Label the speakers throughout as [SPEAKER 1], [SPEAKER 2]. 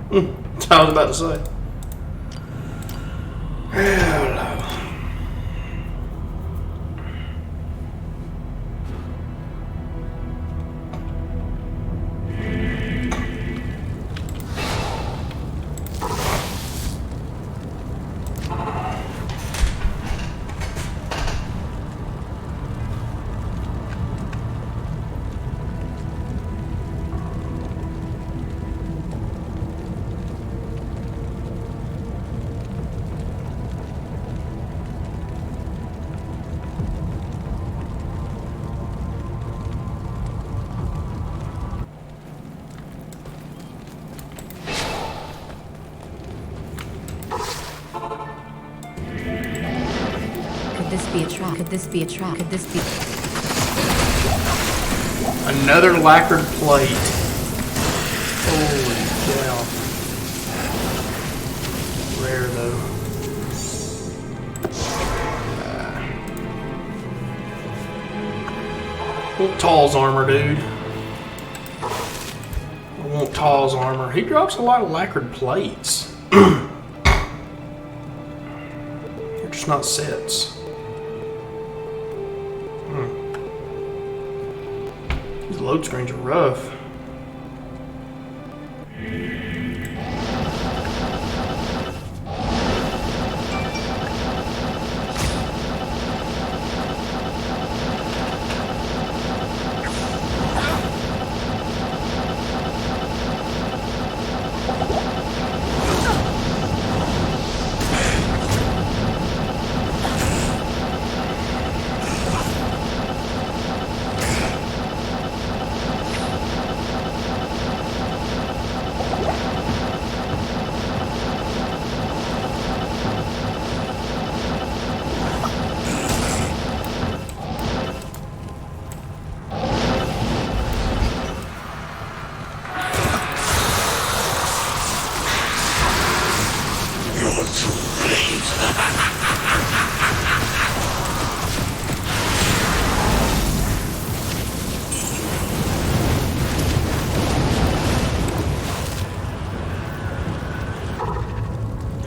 [SPEAKER 1] That's what I was about to say. Hello.
[SPEAKER 2] Could this be a trap? Could this be a trap? Could this be...
[SPEAKER 1] Another lacquered plate. Holy cow. Rare though. I want Tall's armor, dude. I want Tall's armor. He drops a lot of lacquered plates. They're just not sets. These load screens are rough.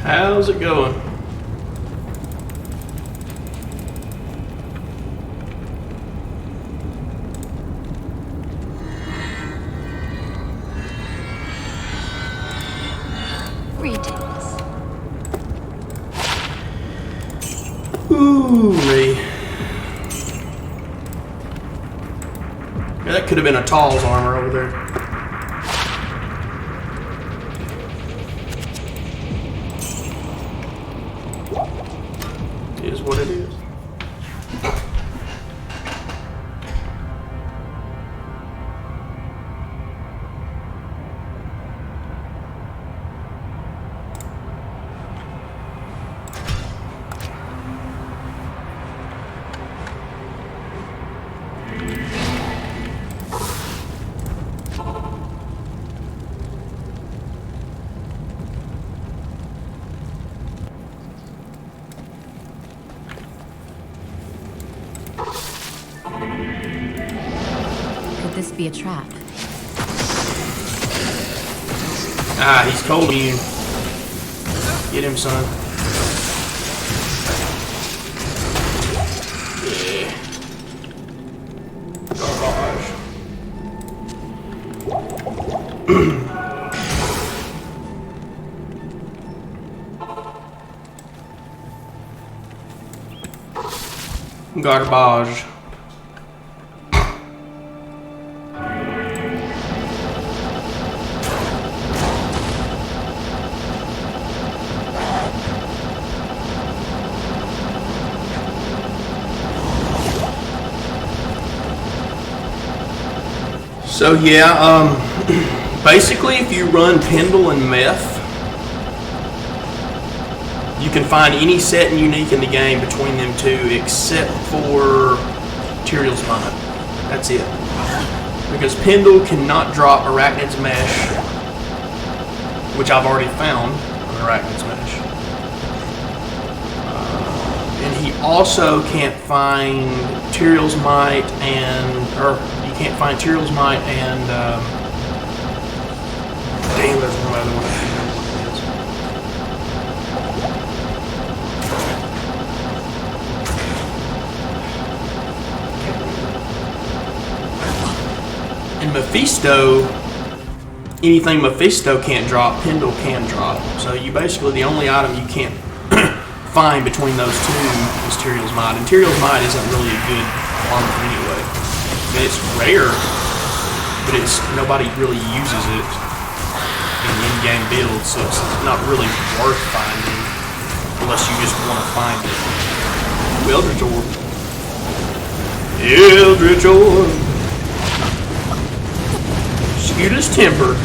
[SPEAKER 1] How's it going?
[SPEAKER 2] Greetings.
[SPEAKER 1] Ooh-wee. Yeah, that could have been a Tall's armor over there. Is what it is.
[SPEAKER 2] Could this be a trap?
[SPEAKER 1] Ah, he's cold immune. Get him, son. Yeah. Garbage. Garbage. So yeah, basically if you run Pendle and Meth, you can find any set and unique in the game between them two except for Tyrael's Mind. That's it. Because Pendle cannot drop Arachnid's Mesh, which I've already found on Arachnid's Mesh. And he also can't find Tyrael's Might can't find Tyrael's Might and damn, there's one other one. Mephisto, anything Mephisto can't drop, Pendle can drop. So you basically, the only item you can't find between those two is Tyrael's Might. And Tyrael's Might isn't really a good armor anyway. I mean, it's rare, but nobody really uses it in in-game builds, so it's not really worth finding unless you just want to find it. Eldritch Orb. Eldritch Orb. Scuta's Temper.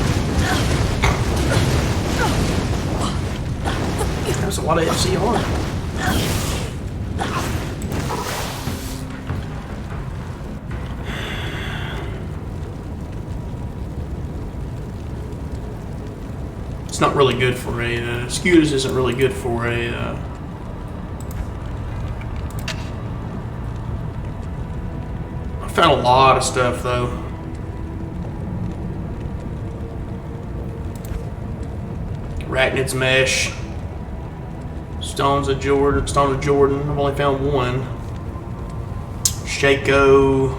[SPEAKER 1] There's a lot of FCR. It's not really good for a Scuta's isn't really good for a I found a lot of stuff though. Arachnid's Mesh, Stones of Jordan. I've only found one. Shaco.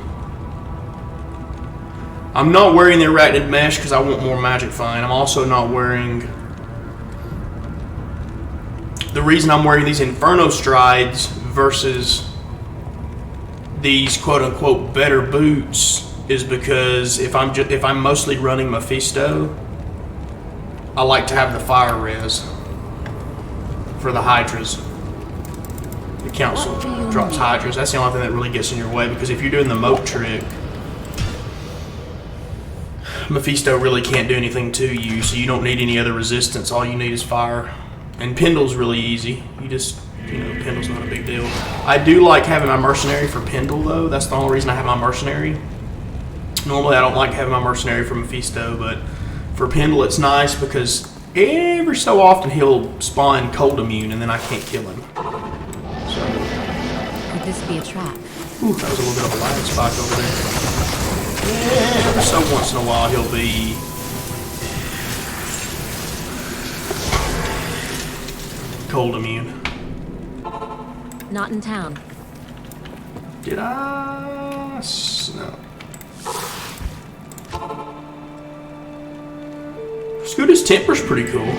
[SPEAKER 1] I'm not wearing the Arachnid Mesh because I want more Magic Find. I'm also not wearing... The reason I'm wearing these Inferno Strides versus these quote-unquote better boots is because if I'm mostly running Mephisto, I like to have the Fire Res for the Hydras. The Council drops Hydras. That's the only thing that really gets in your way, because if you're doing the Moat trick, Mephisto really can't do anything to you, so you don't need any other resistance. All you need is fire. And Pendle's really easy. You just, Pendle's not a big deal. I do like having my Mercenary for Pendle, though. That's the only reason I have my Mercenary. Normally, I don't like having my Mercenary for Mephisto, but for Pendle, it's nice because every so often he'll spawn Cold Immune, and then I can't kill him. So,
[SPEAKER 2] could this be a trap?
[SPEAKER 1] Ooh, that was a little bit of a lag spot over there. Yeah, every so once in a while he'll be Cold Immune.
[SPEAKER 2] Not in town.
[SPEAKER 1] Did I? No. Scuta's Temper's pretty cool.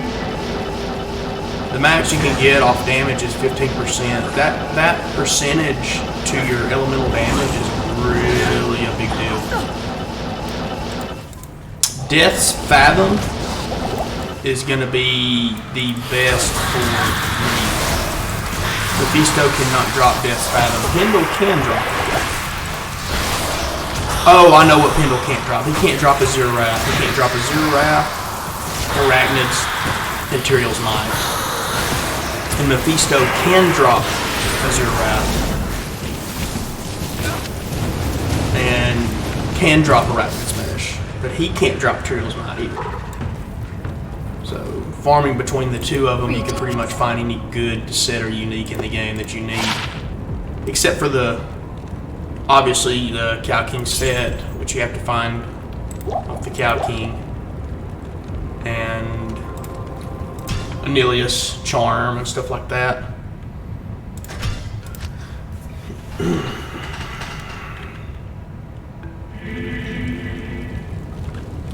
[SPEAKER 1] The max you can get off damage is 15%. That percentage to your elemental damage is really a big deal. Death's Fathom is going to be the best for me. Mephisto cannot drop Death's Fathom. Pendle can drop it. Oh, I know what Pendle can't drop. He can't drop a Zero Wrath. He can't drop a Zero Wrath, Arachnids, and Tyrael's Might. And Mephisto can drop a Zero Wrath. And can drop Arachnid's Mesh. But he can't drop Tyrael's Might either. So, farming between the two of them, you can pretty much find any good set or unique in the game that you need. Except for obviously, the Cow King set, which you have to find off the Cow King. And Anilius Charm and stuff like that.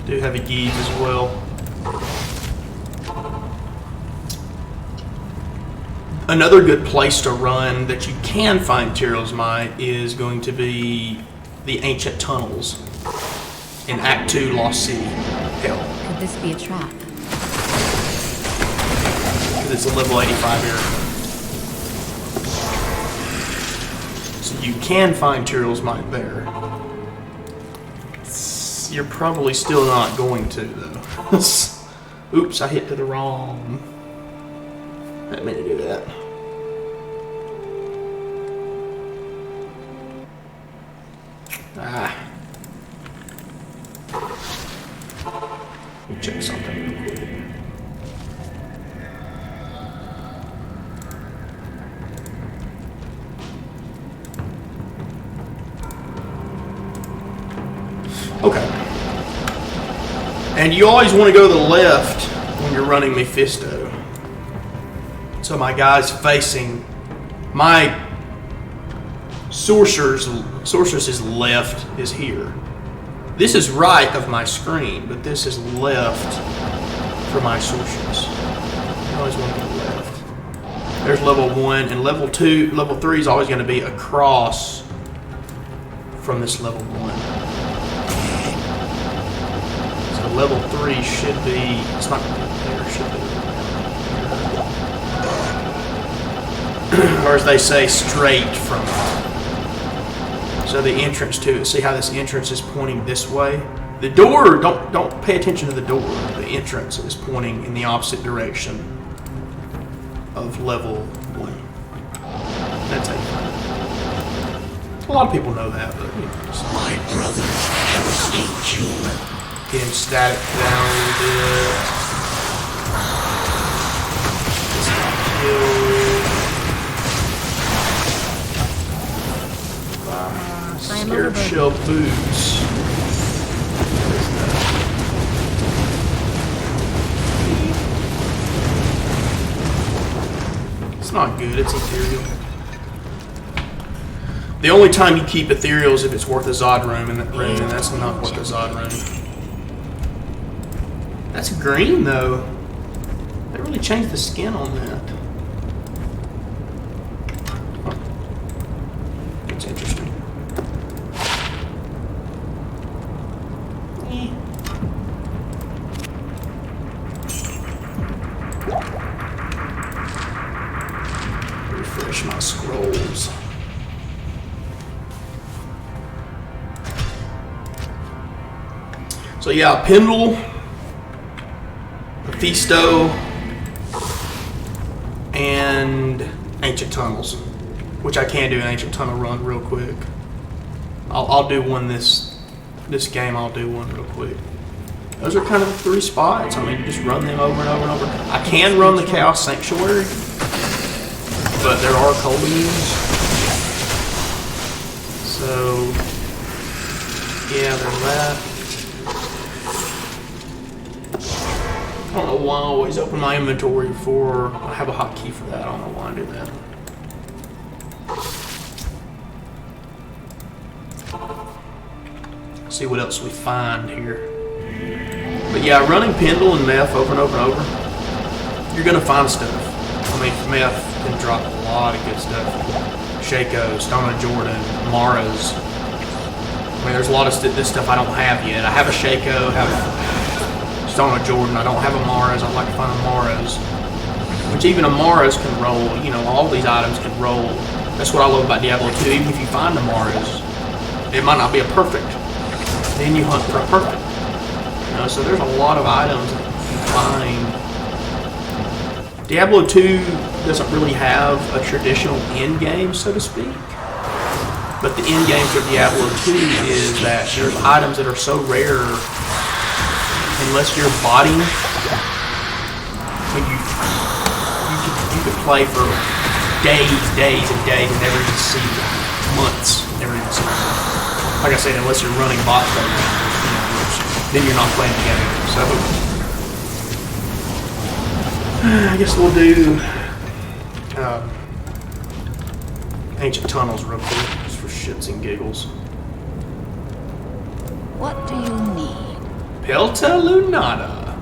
[SPEAKER 1] Do have a Geeds as well. Another good place to run that you can find Tyrael's Might is going to be the Ancient Tunnels in Act 2 Lost City. Hell.
[SPEAKER 2] Could this be a trap?
[SPEAKER 1] Because it's a level 85 area. So you can find Tyrael's Might there. You're probably still not going to, though. Oops, I hit to the wrong. I didn't mean to do that. Ah. Let me check something real quick. Okay. And you always want to go to the left when you're running Mephisto. So my guy's facing my sorceress's left is here. This is right of my screen, but this is left for my sources. You always want to go left. There's level 1, and level 2, level 3 is always going to be across from this level 1. So level 3 should be, it's not going to be there, it should be. Or as they say, straight from it. So the entrance to it, see how this entrance is pointing this way? The door, don't pay attention to the door. The entrance is pointing in the opposite direction of level 1. That's how you find it. A lot of people know that, but you know.
[SPEAKER 3] My brothers hate you.
[SPEAKER 1] Getting static down a little bit. It's not killed. Scared shell boots. It's not good, it's ethereal. The only time you keep ethereal is if it's worth a Zod room, and that's not worth a Zod room. That's green though. They really changed the skin on that. Huh. That's interesting. Refresh my scrolls. So yeah, Pendle, Mephisto, and Ancient Tunnels, which I can do an Ancient Tunnel run real quick. I'll do one this game. I'll do one real quick. Those are kind of the 3 spots. I mean, you just run them over and over and over. I can run the Chaos Sanctuary, but there are colonies. So yeah, there's that. I don't know why I always open my inventory before I have a hotkey for that. I don't know why I do that. See what else we find here. But yeah, running Pendle and Meth over and over and over, you're gonna find stuff. I mean, Meth can drop a lot of good stuff. Shaco, Stone of Jordan, Mara's. I mean, there's a lot of this stuff I don't have yet. I have a Shaco, have a Stone of Jordan. I don't have a Mara's. I'd like to find a Mara's. Which even a Mara's can roll. You know, all these items can roll. That's what I love about Diablo 2. Even if you find a Mara's, it might not be a perfect. Then you hunt for a perfect. You know, so there's a lot of items that you find. Diablo 2 doesn't really have a traditional end game, so to speak. But the end game for Diablo 2 is that there's items that are so rare, unless you're botting, when you could play for days and days and never even see months, never even see them. Like I said, unless you're running bot code, then you're not playing the game. So I guess we'll do Ancient Tunnels real quick, just for shits and giggles.
[SPEAKER 2] What do you need?
[SPEAKER 1] Pelta Lunata.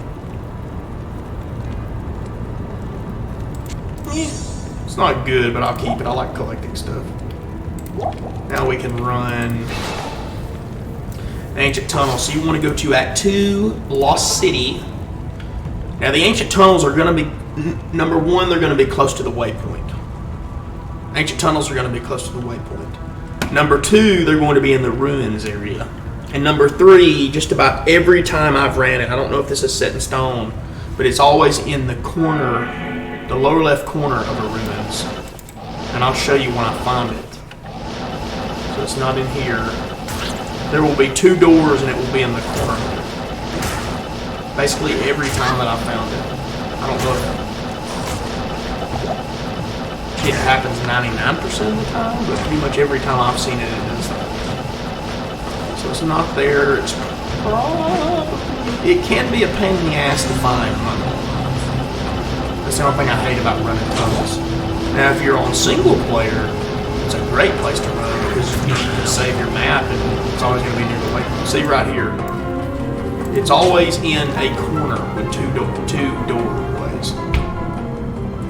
[SPEAKER 1] It's not good, but I'll keep it. I like collecting stuff. Now we can run Ancient Tunnels. So you want to go to Act 2, Lost City. Now the Ancient Tunnels are going to be, number 1, they're going to be close to the waypoint. Ancient Tunnels are going to be close to the waypoint. Number 2, they're going to be in the ruins area. And number 3, just about every time I've ran it, I don't know if this is set in stone, but it's always in the corner, the lower left corner of the ruins. And I'll show you when I find it. So it's not in here. There will be 2 doors and it will be in the corner. Basically every time that I've found it. I don't know if it happens 99% of the time, but pretty much every time I've seen it, it does that. So it's not there. It's it can be a pain in the ass to find. That's the only thing I hate about running tunnels. Now, if you're on single player, it's a great place to run. because you can save your map and it's always going to be near the waypoint. See right here, it's always in a corner with two doorways.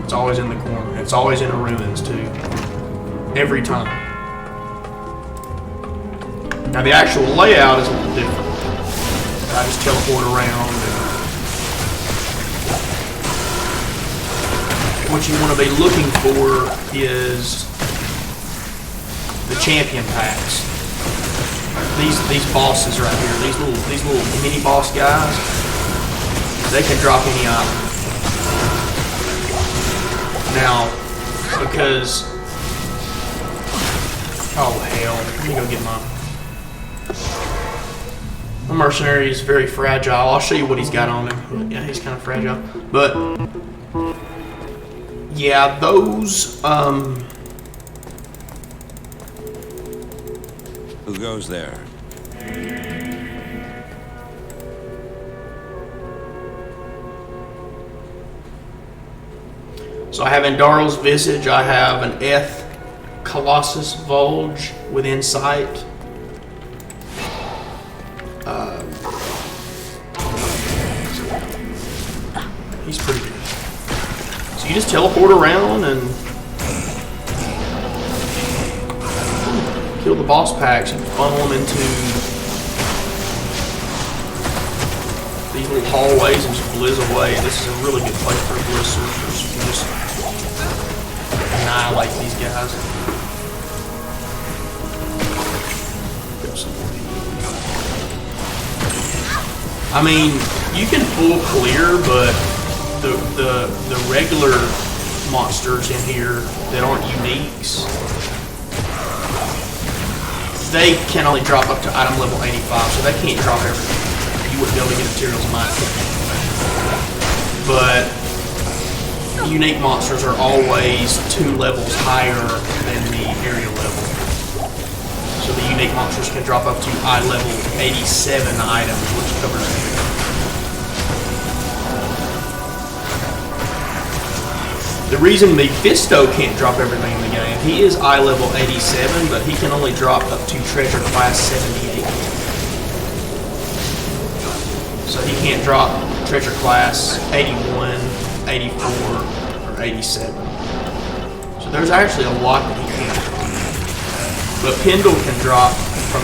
[SPEAKER 1] It's always in the corner. It's always in the ruins too. Every time. Now the actual layout is a little different. I just teleport around. What you want to be looking for is the champion packs. These bosses right here, these little mini boss guys, they can drop any item. Now, because oh hell, let me go get my mercenary is very fragile. I'll show you what he's got on him. Yeah, he's kind of fragile, but yeah, those
[SPEAKER 4] Who goes there?
[SPEAKER 1] So I have Endaro's Visage, I have an Eth Colossus Vulge within sight. He's pretty good. So you just teleport around and kill the boss packs and funnel them into these little hallways and just blizz away. This is a really good place for a blizz sorcerers. You can just annihilate these guys. I mean, you can full clear, but the regular monsters in here that aren't uniques, they can only drop up to item level 85, so they can't drop everything. You wouldn't be able to get materials in mine. But unique monsters are always 2 levels higher than the area level. So the unique monsters can drop up to eye level 87 items, which covers everything. The reason Mephisto can't drop everything in the game, he is eye level 87, but he can only drop up to treasure class 78. So he can't drop treasure class 81, 84, or 87. So there's actually a lot that he can't drop. But Pendle can drop from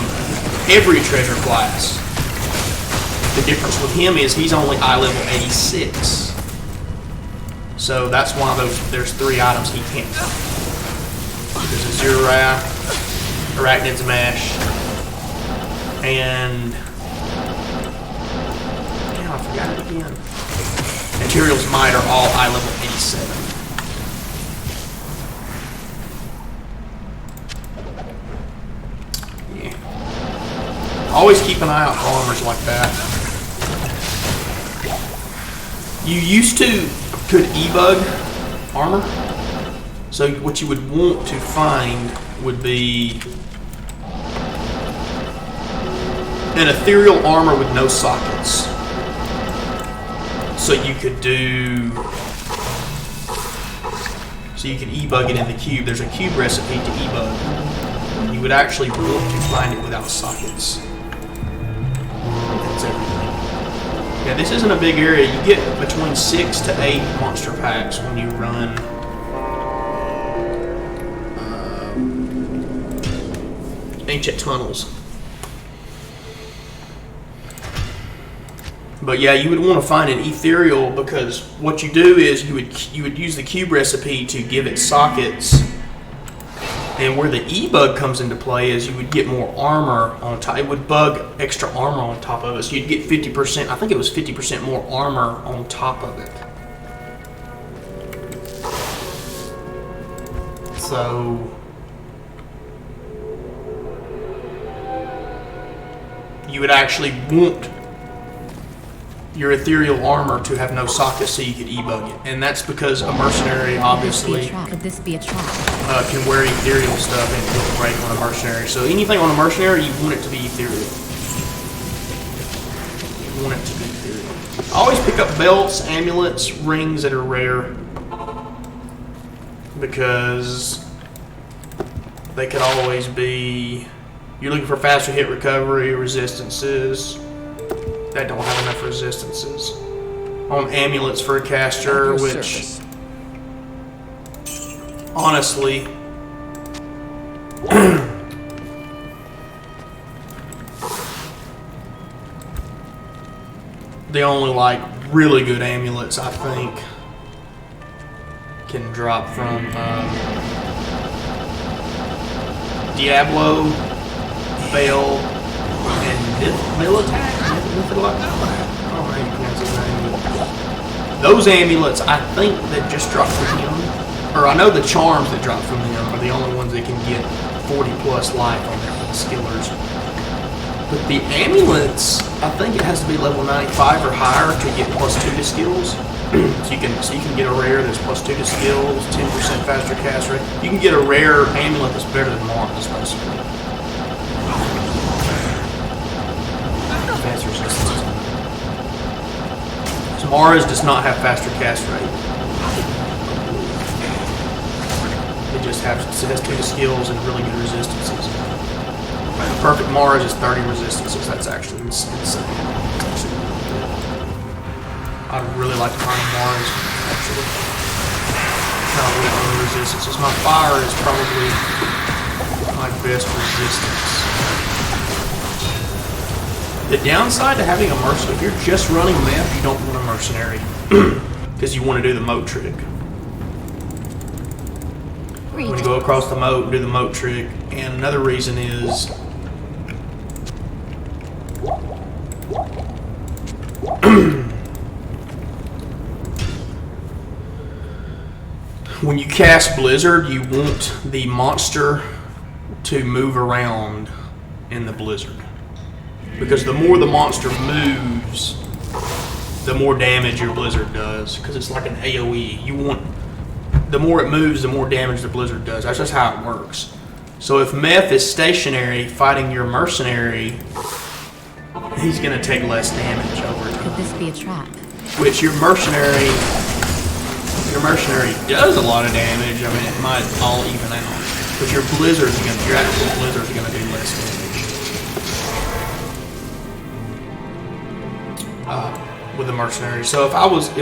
[SPEAKER 1] every treasure class. The difference with him is he's only eye level 86. So that's why there's 3 items he can't drop. There's a Zero Wrath, Arachnid's Mesh, and damn, I forgot it again. Materials Might are all eye level 87. Yeah. Always keep an eye out for armors like that. You used to could e-bug armor. So what you would want to find would be an ethereal armor with no sockets. So you could e-bug it in the cube. There's a cube recipe to e-bug. You would actually want to find it without sockets. That's everything. Yeah, this isn't a big area. You get between 6 to 8 monster packs when you run Ancient Tunnels. But yeah, you would want to find an ethereal, because what you do is you would use the cube recipe to give it sockets. And where the e-bug comes into play is you would get more armor on top. It would bug extra armor on top of it. So you'd get 50%, I think it was 50% more armor on top of it. So you would actually want your ethereal armor to have no sockets so you could e-bug it. And that's because a mercenary obviously
[SPEAKER 2] Could this be a trap?
[SPEAKER 1] can wear ethereal stuff and look great on a mercenary. So anything on a mercenary, you want it to be ethereal. You want it to be ethereal. I always pick up belts, amulets, rings that are rare, because They could always be. You're looking for faster hit recovery, resistances that don't have enough resistances. On amulets for a caster, which honestly, the only like really good amulets I think can drop from Diablo, Veil, and Militat. I don't know how you pronounce his name, but those amulets I think that just drop from him, or I know the charms that drop from him are the only ones that can get 40 plus life on their skillers. But the amulets, I think it has to be level 95 or higher to get +2 to skills. So you can get a rare that's +2 to skills, 10% faster cast rate. You can get a rare amulet that's better than Mara's, basically. Faster resistance. So Mara's does not have faster cast rate. It just has 2 skills and really good resistances. Perfect Mara's is 30 resistances. That's actually insane. I'd really like to find Mars, actually. Not really on the resistances. My fire is probably my best resistance. The downside to having a mercenary, if you're just running meth, you don't want a mercenary. Because you want to do the moat trick. When you go across the moat and do the moat trick. And another reason is when you cast Blizzard, you want the monster to move around in the Blizzard. Because the more the monster moves, the more damage your Blizzard does. Because it's like an AoE. You want, the more it moves, the more damage the Blizzard does. That's just how it works. So if Meth is stationary fighting your mercenary, he's going to take less damage over time.
[SPEAKER 2] Could this be a trap?
[SPEAKER 1] Which your mercenary does a lot of damage. I mean, it might all even out. But your actual Blizzard's going to do less damage with the mercenary. So if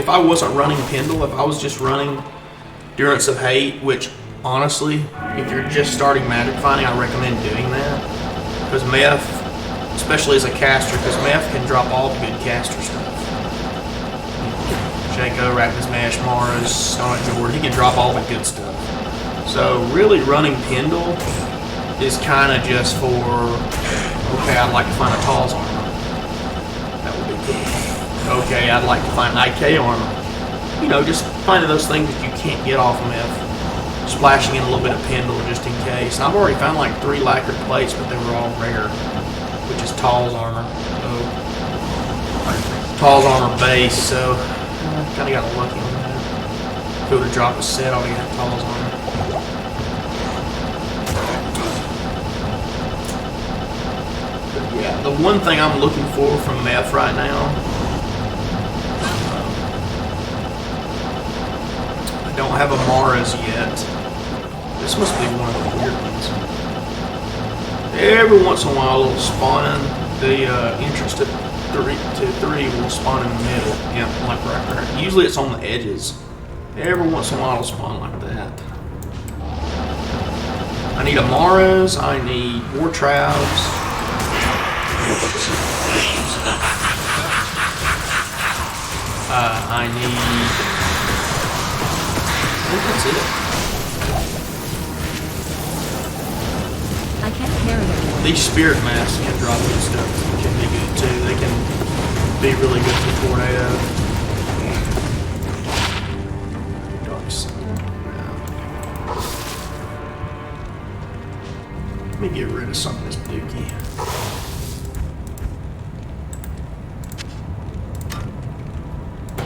[SPEAKER 1] I wasn't running Pendle, if I was just running Durance of Hate, which honestly, if you're just starting magic finding, I recommend doing that. Because Meth, especially as a caster, because Meth can drop all the good caster stuff. Shaco, Rapid's Mash, Mars, Sonic Jord, he can drop all the good stuff. So really running Pendle is kind of just for, okay, I'd like to find a Tall's armor. That would be cool. Okay, I'd like to find IK armor. You know, just finding those things that you can't get off Meth. Splashing in a little bit of Pendle just in case. And I've already found like 3 lacquered plates, but they were all rare, which is Tall's armor. So, Tall's armor base, so kind of got lucky on that. If it would have dropped a set, I would have got Tall's armor. But yeah, the one thing I'm looking for from Meth right now, I don't have a Mara's yet. This must be one of the weird ones. Every once in a while, it'll spawn in the entrance to 3 will spawn in the middle. Yeah, like right there. Usually it's on the edges. Every once in a while, it'll spawn like that. I need a Mara's. I need more Trouts. I need. I think that's it.
[SPEAKER 2] I can't carry it.
[SPEAKER 1] These spirit masks can drop good stuff. Can be good too. They can be really good for tornado. Dark Sun. Let me get rid of some of this dookie.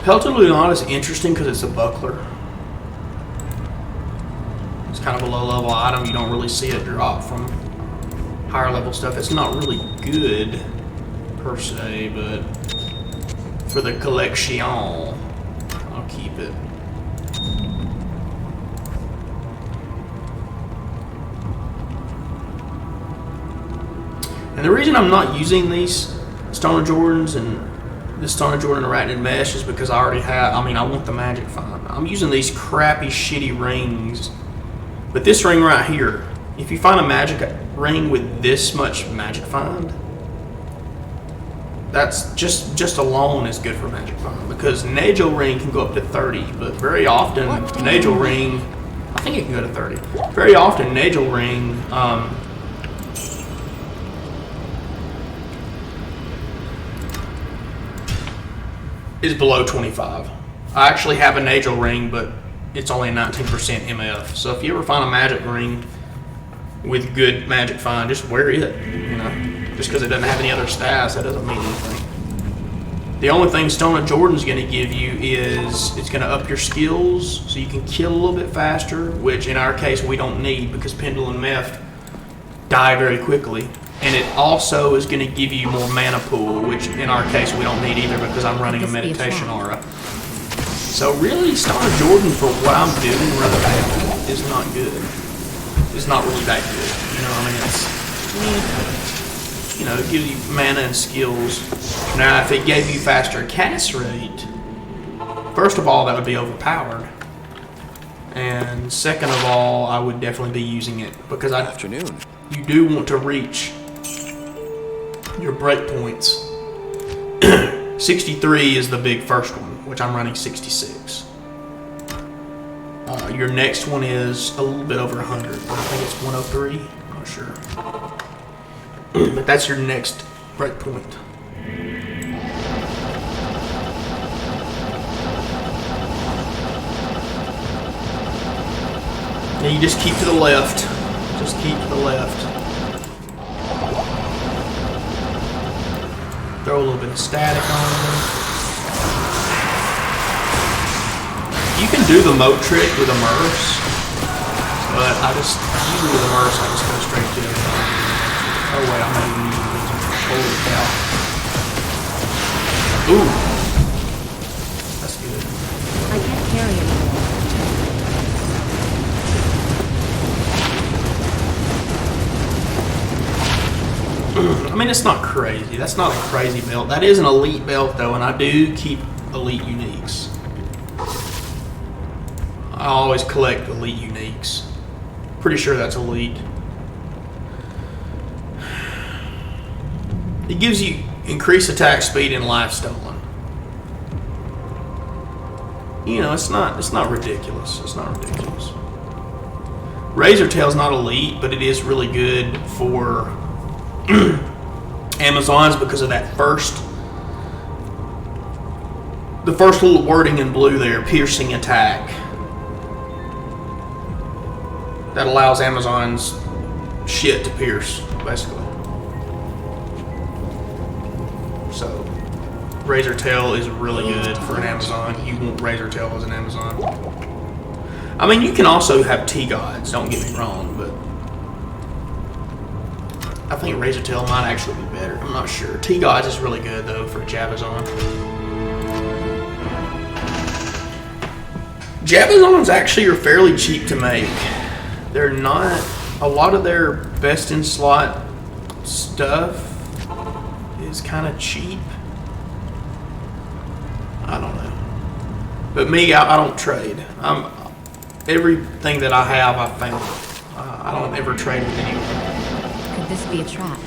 [SPEAKER 1] Pelted Lunata is interesting because it's a buckler. It's kind of a low level item. You don't really see it drop from higher level stuff. It's not really good per se, but for the collection, I'll keep it. And the reason I'm not using these Stoner Jordans and this Stoner Jordan Arachnid Mesh is because I already have, I mean, I want the Magic Find. I'm using these crappy, shitty rings. But this ring right here, if you find a magic ring with this much Magic Find, that's just alone is good for Magic Find. Because Nagel ring can go up to 30, but very often Nagel ring, I think it can go to 30. Very often Nagel ring, is below 25. I actually have a Nagel ring, but it's only 19% MF. So if you ever find a magic ring with good Magic Find, just wear it. You know, just because it doesn't have any other stats, that doesn't mean anything. The only thing Stoner Jordan's going to give you is it's going to up your skills, so you can kill a little bit faster, which in our case we don't need because Pendle and Meth die very quickly. And it also is going to give you more mana pool, which in our case we don't need either because I'm running a meditation aura. So really, Stoner Jordan for what I'm doing right now is not good. It's not really that good. You know, I mean, it's, you know, it gives you mana and skills. Now, if it gave you faster cast rate, first of all, that would be overpowered. And second of all, I would definitely be using it because you do want to reach your breakpoints. 63 is the big first one, which I'm running 66. Your next one is a little bit over 100, but I think it's 103. I'm not sure. But that's your next breakpoint. Now you just keep to the left. Just keep to the left. Throw a little bit of static on them. You can do the moat trick with a Merce, but I just, usually with a Merce, I just go straight to it. Oh wait, I'm not even using these. Holy cow. Ooh. That's good.
[SPEAKER 2] I can't carry anymore.
[SPEAKER 1] I mean, it's not crazy. That's not a crazy belt. That is an elite belt, though, and I do keep elite uniques. I always collect elite uniques. Pretty sure that's elite. It gives you increased attack speed and life stolen. You know, it's not ridiculous. It's not ridiculous. Razor Tail's not elite, but it is really good for Amazons because of that the first little wording in blue there, piercing attack. That allows Amazon's shit to pierce, basically. So, Razor Tail is really good for an Amazon. You want Razor Tail as an Amazon. I mean, you can also have T-Gods, don't get me wrong, but I think Razor Tail might actually be better. I'm not sure. T-Gods is really good, though, for Jabazon. Jabazons actually are fairly cheap to make. They're not, a lot of their best in slot stuff is kind of cheap. I don't know. But me, I don't trade. Everything that I have, I found. I don't ever trade with anyone.
[SPEAKER 2] Could this be a trap?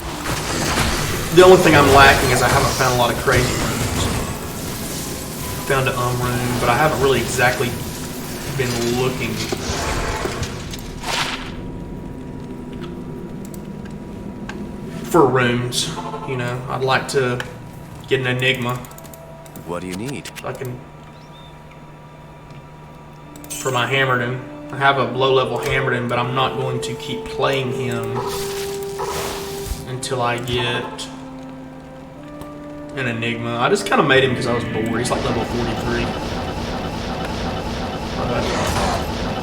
[SPEAKER 1] The only thing I'm lacking is I haven't found a lot of crazy runes. Found an rune, but I haven't really exactly been looking. For runes, you know, I'd like to get an Enigma.
[SPEAKER 4] What do you need?
[SPEAKER 1] So I can, for my Hammerden. I have a low-level Hammerden, but I'm not going to keep playing him until I get an Enigma. I just kind of made him because I was bored. He's like level 43. But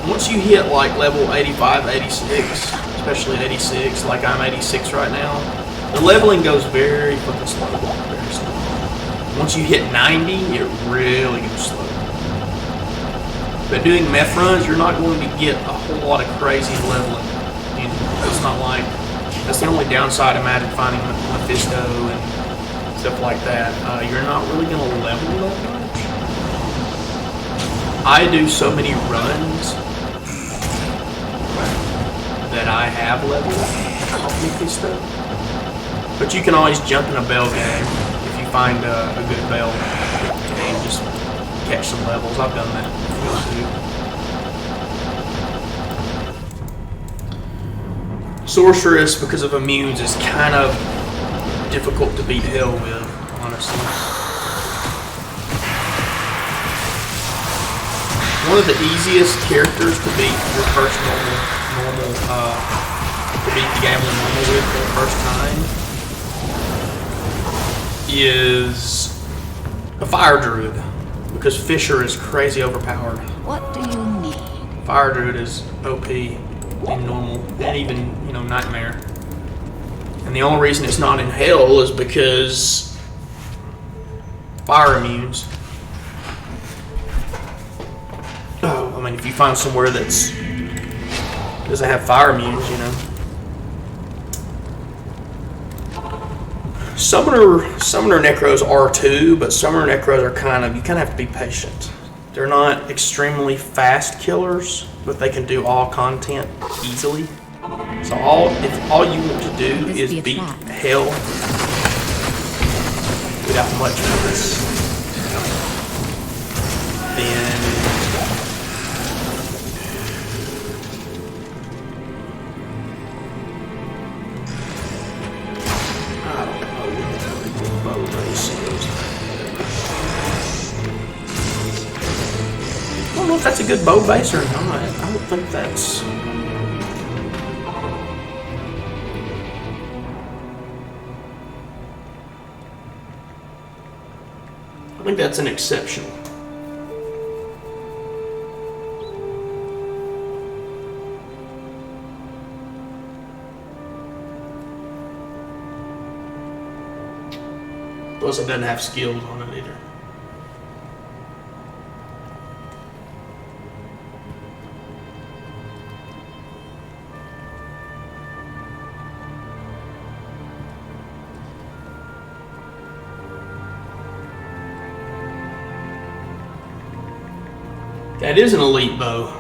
[SPEAKER 1] once you hit like level 85, 86, especially 86, like I'm 86 right now, the leveling goes very fucking slow, very slow. Once you hit 90, it really goes slow. But doing meth runs, you're not going to get a whole lot of crazy leveling. You know, it's not like That's the only downside of Magic finding Mephisto and stuff like that. You're not really going to level that much. I do so many runs that I have leveled off Mephisto. But you can always jump in a bell game if you find a good bell and just catch some levels. I've done that before too. Sorceress, because of immunes, is kind of difficult to beat hell with, honestly. One of the easiest characters to beat your first normal to beat the game on normal with for the first time is a fire druid, because Fisher is crazy overpowered.
[SPEAKER 2] What do you need?
[SPEAKER 1] Fire druid is OP in normal and even, you know, nightmare. And the only reason it's not in hell is because fire immunes. Oh, I mean, if you find somewhere that's doesn't have fire immunes, you know. Summoner Necros are too, but Summoner Necros are you kind of have to be patient. They're not extremely fast killers, but they can do all content easily. So if all you want to do is beat hell without much notice, then I don't know if that's a good bow base or not. I don't think that's. I think that's an exception. Plus, it doesn't have skills on it either. That is an elite bow.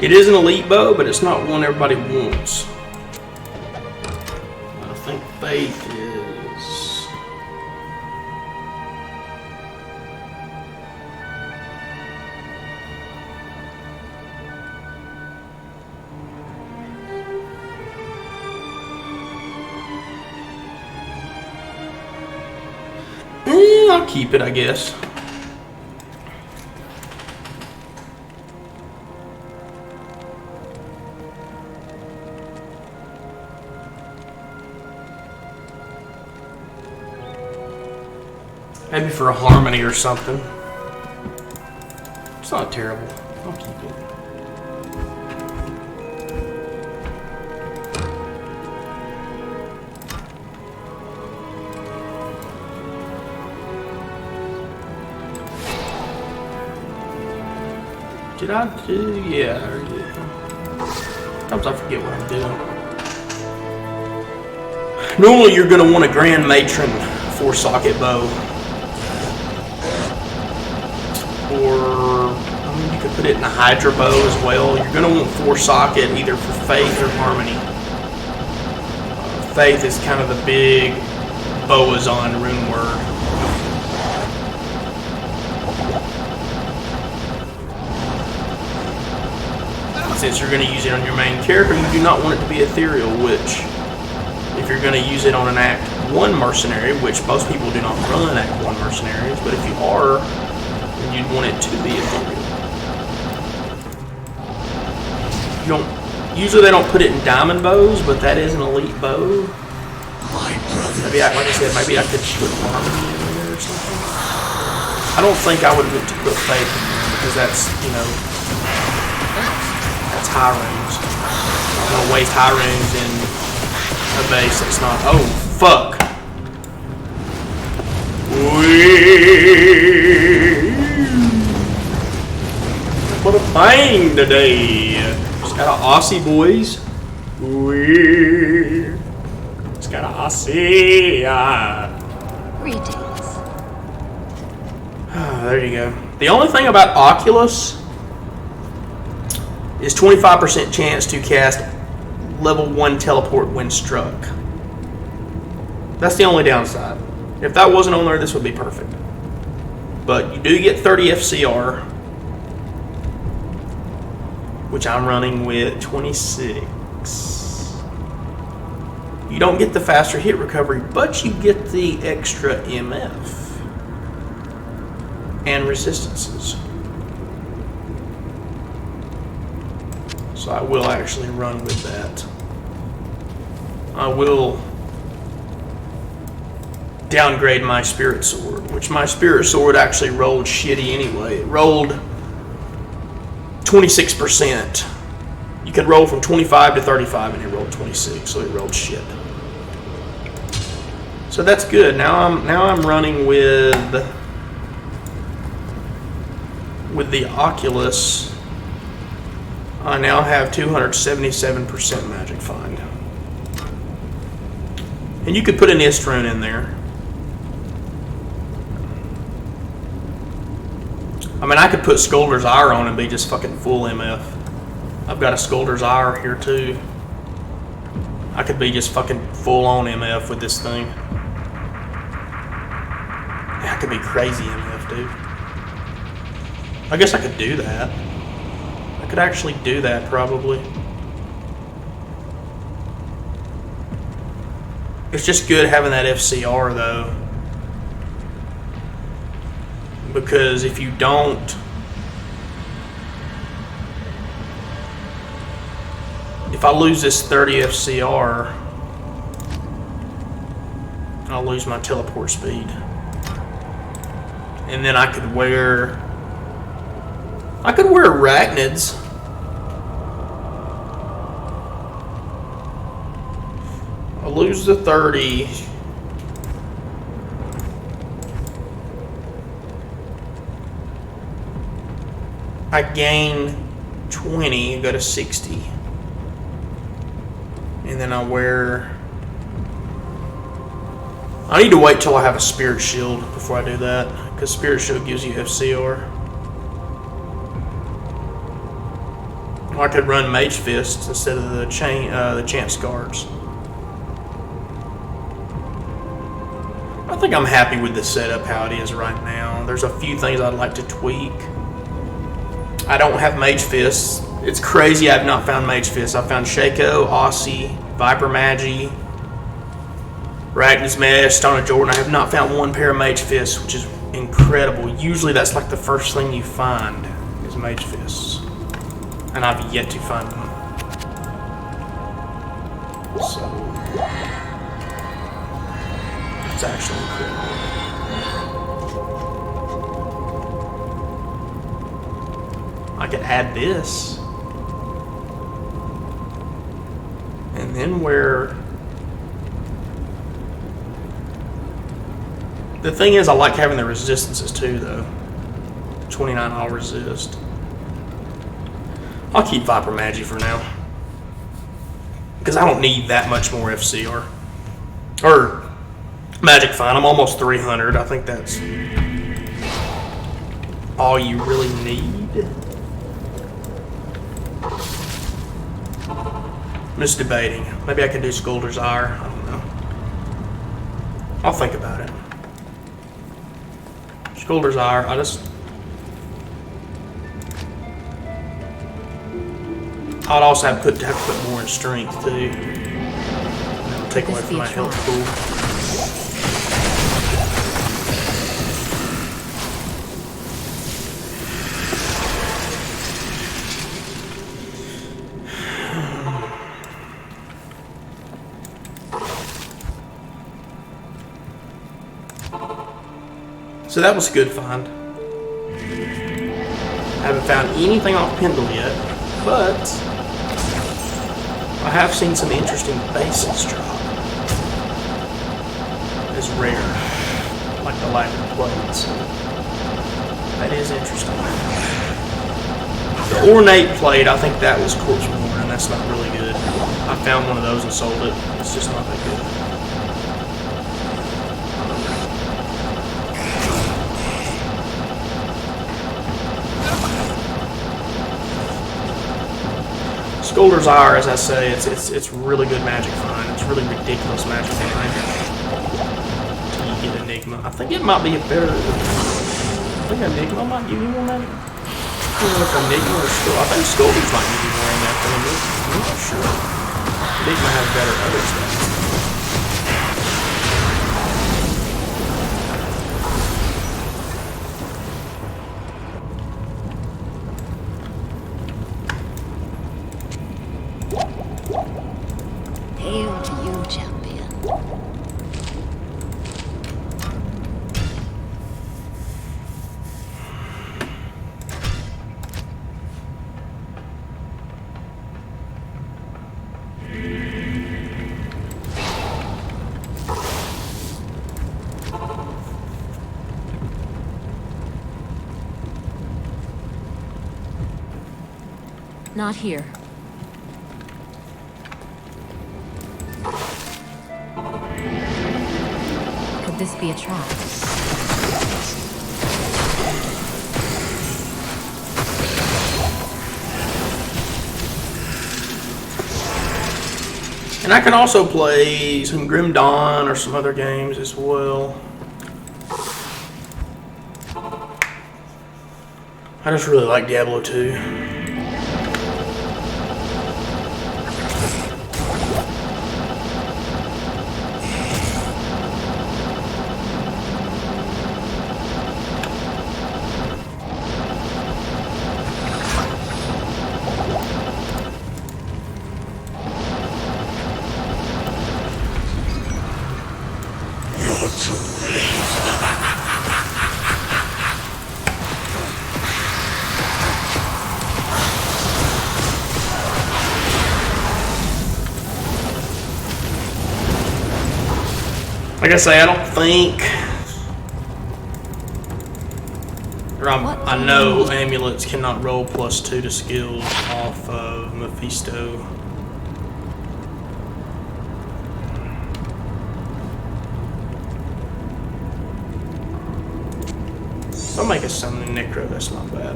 [SPEAKER 1] It is an elite bow, but it's not one everybody wants. I think Faith is. I'll keep it, I guess. Maybe for a harmony or something. It's not terrible. I'll keep it. Did I do? Yeah, I did. Sometimes I forget what I'm doing. Normally you're going to want a Grand Matron 4-socket bow. Or, I mean, you could put it in a Hydra bow as well. You're going to want 4-socket either for Faith or Harmony. Faith is kind of the big Boazon rune word. Since you're going to use it on your main character, you do not want it to be ethereal, which, if you're going to use it on an Act 1 mercenary, which most people do not run Act 1 mercenaries, but if you are, you'd want it to be ethereal. don't. Usually they don't put it in diamond bows, but that is an elite bow.
[SPEAKER 3] My brother.
[SPEAKER 1] Maybe, like I said, maybe I could put harmony in there or something. I don't think I would have to put faith in there because that's, you know, that's high runes. I'm gonna waste high runes in a base that's not. Oh fuck! What a bang today! Just got an Occy, boys. Just got an Occy.
[SPEAKER 2] Greetings.
[SPEAKER 1] There you go. The only thing about Oculus is 25% chance to cast level 1 teleport when struck. That's the only downside. If that wasn't on there, this would be perfect. But you do get 30 FCR, which I'm running with 26. You don't get the faster hit recovery, but you get the extra MF and resistances. So I will actually run with that. I will downgrade my spirit sword, which my spirit sword actually rolled shitty anyway. It rolled 26%. You could roll from 25 to 35 and it rolled 26, so it rolled shit. So that's good. Now I'm running with the Oculus. I now have 277% magic find. And you could put an ist rune in there. I mean, I could put Scolder's Ire on and be just fucking full MF. I've got a Scolder's Ire here too. I could be just fucking full on MF with this thing. Yeah, I could be crazy MF, dude. I guess I could do that. I could actually do that probably. It's just good having that FCR though. Because if you don't, if I lose this 30 FCR, I'll lose my teleport speed. And then I could wear arachnids. I'll lose the 30. I gain 20 and go to 60. And then I wear... I need to wait till I have a Spirit Shield before I do that, because Spirit Shield gives you FCR. Or I could run Mage Fists instead of the Chance Guards. I think I'm happy with the setup how it is right now. There's a few things I'd like to tweak. I don't have Mage Fists. It's crazy I've not found Mage Fists. I found Shaco, Occy, Viper Magi, Ragna's Mesh, Stone of Jordan. I have not found one pair of Mage Fists, which is incredible. Usually that's like the first thing you find is Mage Fists. And I've yet to find one. So, it's actually incredible. I could add this. And then where... The thing is, I like having the resistances too, though. 29 all resist. I'll keep Viper Magi for now. Because I don't need that much more FCR. Or Magic Find. I'm almost 300. I think that's all you really need. I'm just debating. Maybe I can do Scolder's Ire. I don't know. I'll think about it. Scolder's Ire. I'd also have to put more in strength too. That'll take away from my health pool. So that was a good find. Haven't found anything off Pendle yet, but I have seen some interesting bases drop. It's rare, like the lacquer plates. That is interesting. The ornate plate, I think that was quartz worn, and that's not really good. I found one of those and sold it. It's just not that good. Scolder's Ire, as I say, it's really good magic find. It's really ridiculous magic find. Until you get Enigma. I think it might be a better. I think Enigma might give you more magic. I don't know if Enigma or Scolder. I think Scolder's might give you more in that than Enigma. I'm not sure. Enigma has better other stuff.
[SPEAKER 2] Hail to you, champion. Not here. Could this be a trap?
[SPEAKER 1] And I can also play some Grim Dawn or some other games as well. I just really like Diablo 2. Like I say, I don't think, or I know amulets cannot roll +2 to skills off of Mephisto. I'll make a summoning Necro, that's not bad.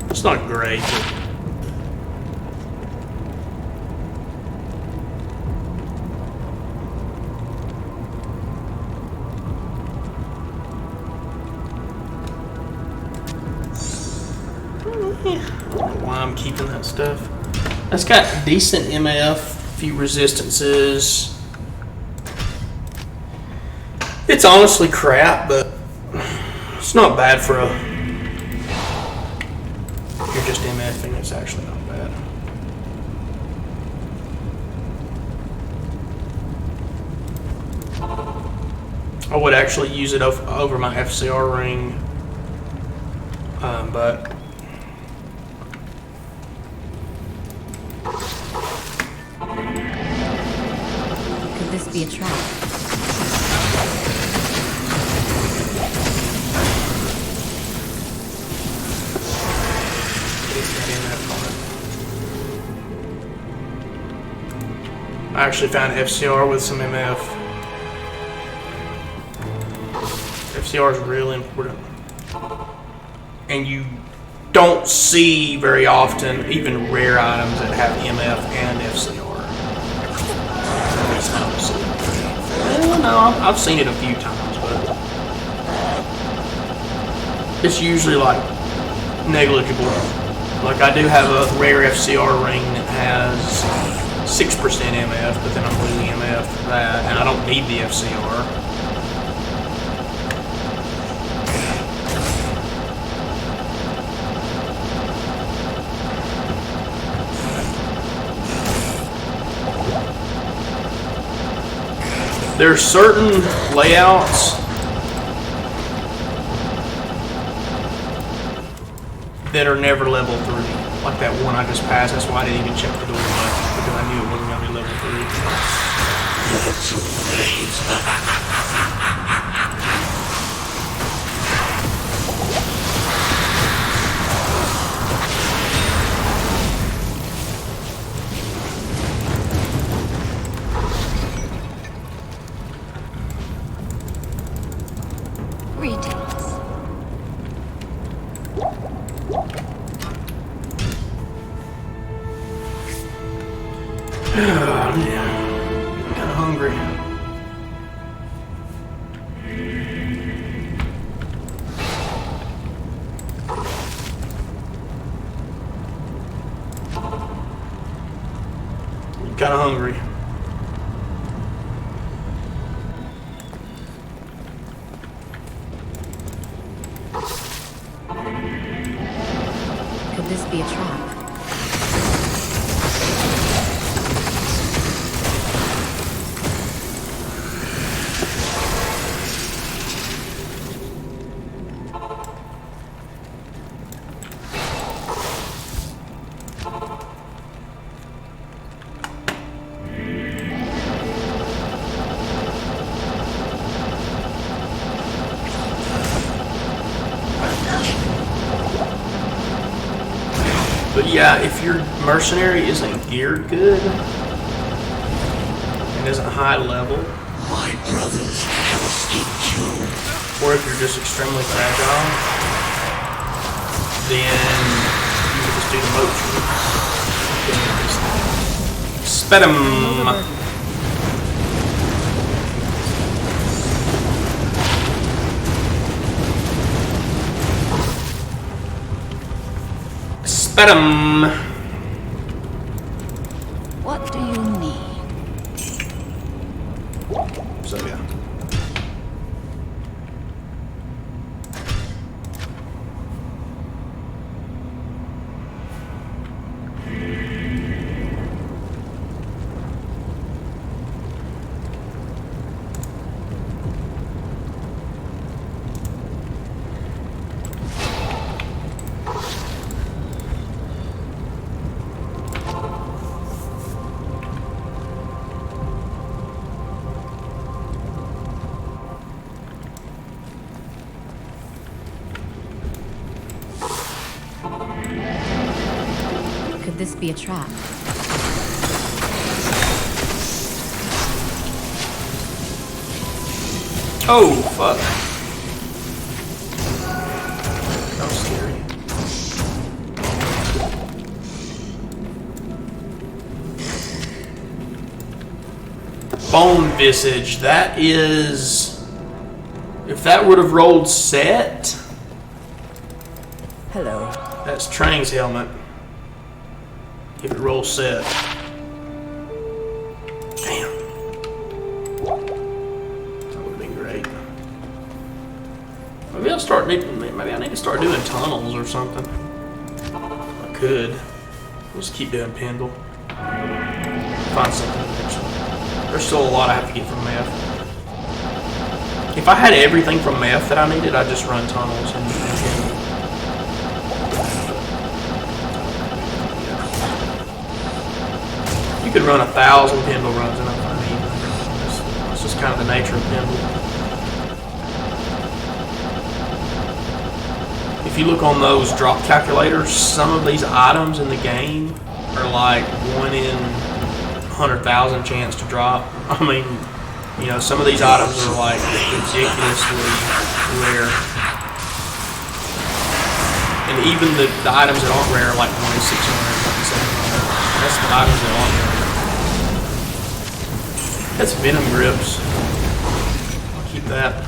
[SPEAKER 1] It's not great, but I don't know why I'm keeping that stuff. That's got decent MF, few resistances. It's honestly crap, but it's not bad for a. If you're just MFing, it's actually not bad. I would actually use it over my FCR ring, but.
[SPEAKER 2] Could this be a trap?
[SPEAKER 1] I actually found FCR with some MF. FCR is really important. And you don't see very often even rare items that have MF and FCR. At least I don't see it. Well, no, I've seen it a few times, but it's usually like negligible. Like I do have a rare FCR ring that has 6% MF, but then I'm losing MF for that, and I don't need the FCR. There are certain layouts that are never level 3. Like that one I just passed. That's why I didn't even check the door much, because I knew it wasn't going to be level 3.
[SPEAKER 3] That's your fate.
[SPEAKER 2] Greetings.
[SPEAKER 1] Oh, yeah. I'm kind of hungry. I'm kind of hungry.
[SPEAKER 2] Could this be a trap?
[SPEAKER 1] But yeah, if your mercenary isn't geared good and isn't high level,
[SPEAKER 3] My brothers have escaped you.
[SPEAKER 1] or if you're just extremely fragile, then you can just do the moat trick. Sped 'em. Sped 'em.
[SPEAKER 2] What do you need?
[SPEAKER 1] So yeah.
[SPEAKER 2] Could this be a trap?
[SPEAKER 1] Oh, fuck. That was scary. Bone Visage. That is... If that would have rolled set,
[SPEAKER 2] Hello.
[SPEAKER 1] that's Trang's helmet. If it rolls set. Damn. That would have been great. Maybe I need to start doing tunnels or something. I could. We'll just keep doing Pendle. Find something eventually. There's still a lot I have to get from meth. If I had everything from meth that I needed, I'd just run tunnels and you could run 1,000 Pendle runs and I'm fine either. That's just kind of the nature of Pendle. If you look on those drop calculators, some of these items in the game are like 1 in 100,000 chance to drop. I mean, you know, some of these items are like ridiculously rare. And even the items that aren't rare are like 1 in 600, 1 in 700. That's the items that aren't rare. That's Venom Grips. I'll keep that.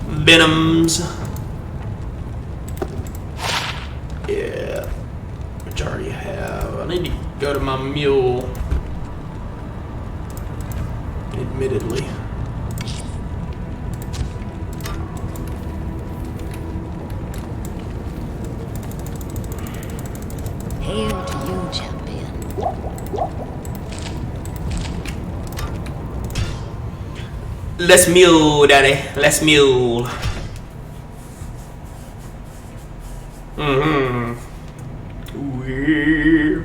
[SPEAKER 1] Venoms. Yeah. Which I already have. I need to go to my mule. Admittedly.
[SPEAKER 2] Hail to you, champion.
[SPEAKER 1] Let's mule, daddy. Let's mule. Mm-hmm. Ooh, yeah.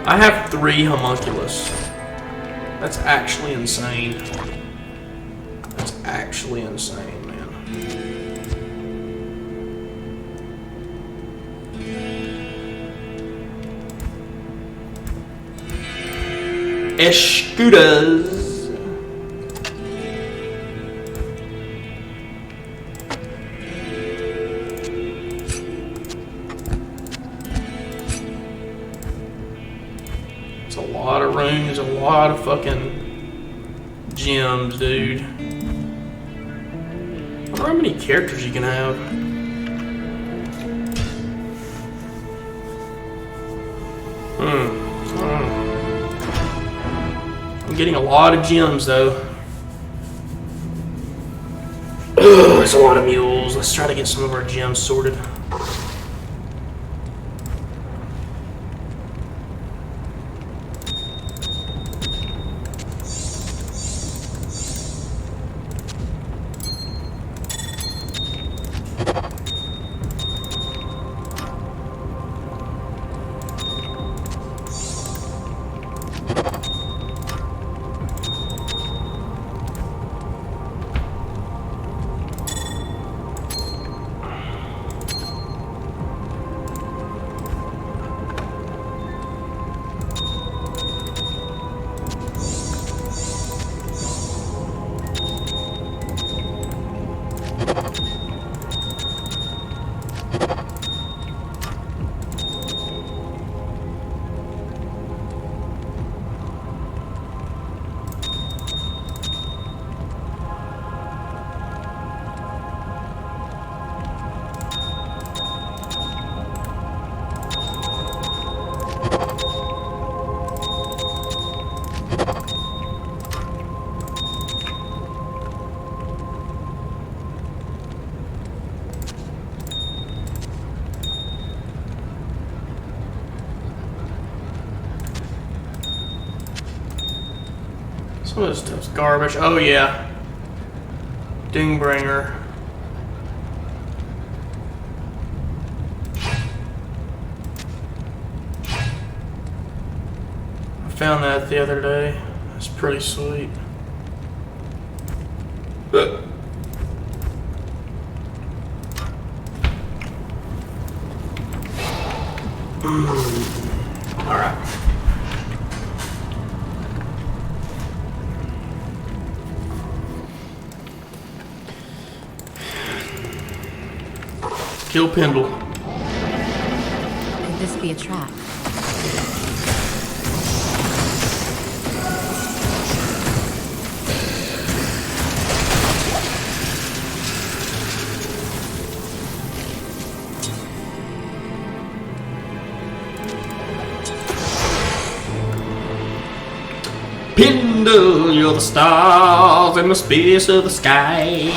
[SPEAKER 1] I have 3 homunculus. That's actually insane. That's actually insane, man. Escudas. It's a lot of rooms, a lot of fucking gems, dude. I wonder how many characters you can have. I'm getting a lot of gems though. Ugh, there's a lot of mules. Let's try to get some of our gems sorted. Some of this stuff's garbage. Oh yeah. Dingbringer. I found that the other day. It's pretty sweet. Alright. Kill Pendle.
[SPEAKER 2] Could this be a trap?
[SPEAKER 1] Pendle, you're the stars in the space of the sky.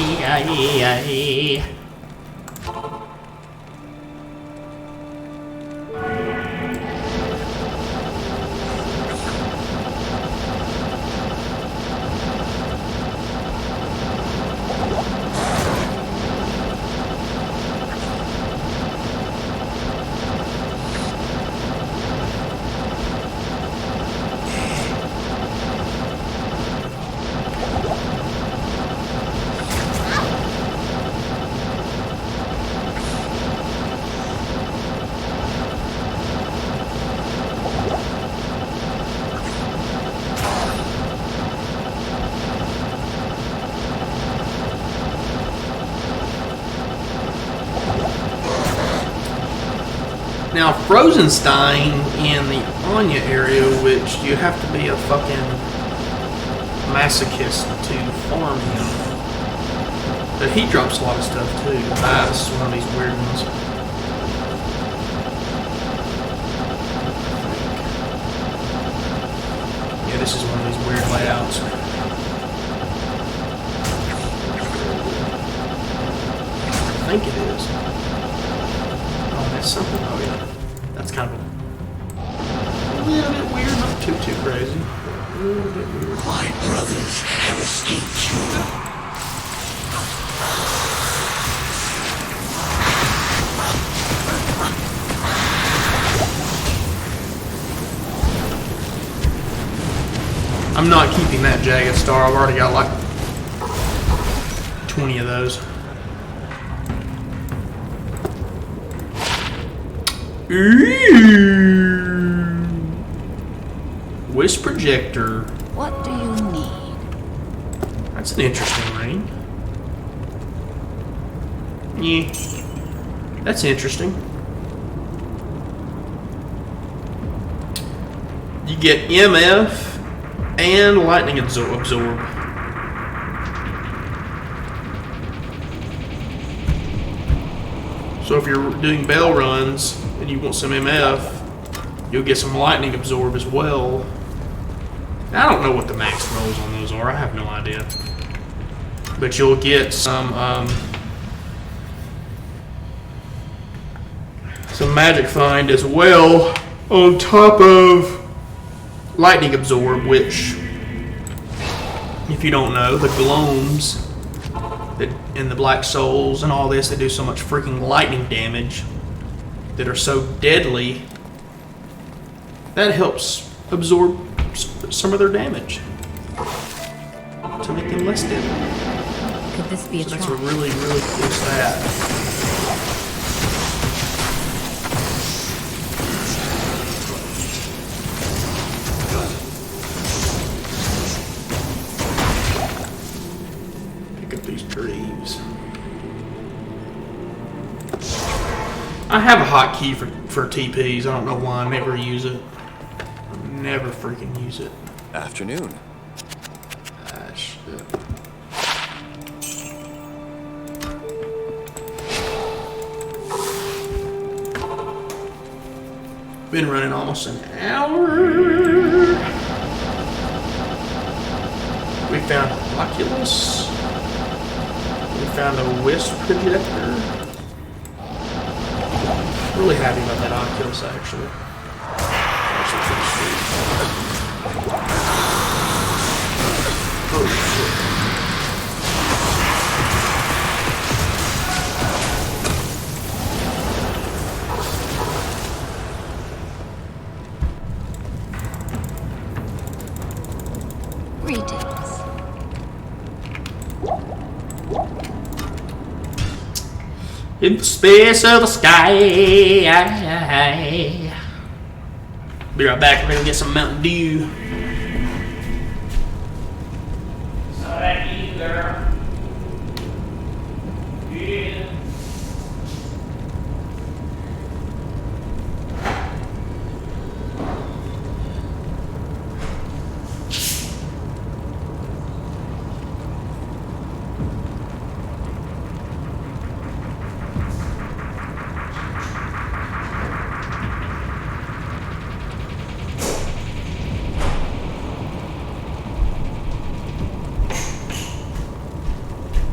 [SPEAKER 1] Now, Frozenstein in the Anya area, which you have to be a fucking masochist to farm him. But he drops a lot of stuff too. Ah, this is one of these weird ones. Yeah, this is one of these weird layouts. I think it is. Oh, that's something. Oh yeah, that's kind of a little bit weird, not too crazy. A little bit weird.
[SPEAKER 3] My brothers have escaped you.
[SPEAKER 1] I'm not keeping that Jagged Star. I've already got like 20 of those. Ooh. Wisp projector.
[SPEAKER 2] What do you need?
[SPEAKER 1] That's an interesting ring. Yeah. That's interesting. You get MF and lightning absorb. So if you're doing bell runs and you want some MF, you'll get some lightning absorb as well. I don't know what the max rolls on those are. I have no idea. But you'll get some magic find as well on top of lightning absorb, which, if you don't know, the gloams and the black souls and all this, they do so much freaking lightning damage that are so deadly that helps absorb some of their damage to make them less deadly.
[SPEAKER 2] Could this be a
[SPEAKER 1] So
[SPEAKER 2] trap?
[SPEAKER 1] that's a really cool stat. I have a hotkey for TPs. I don't know why. I never use it. Never freaking use it.
[SPEAKER 4] Afternoon.
[SPEAKER 1] Ah, shit. Been running almost an hour. We found Oculus. We found a Wisp projector. Really happy about that Oculus, actually. Oh shit.
[SPEAKER 2] Greetings.
[SPEAKER 1] In the space of the sky. Be right back. We're gonna get some Mountain Dew. So that you, girl. Yeah.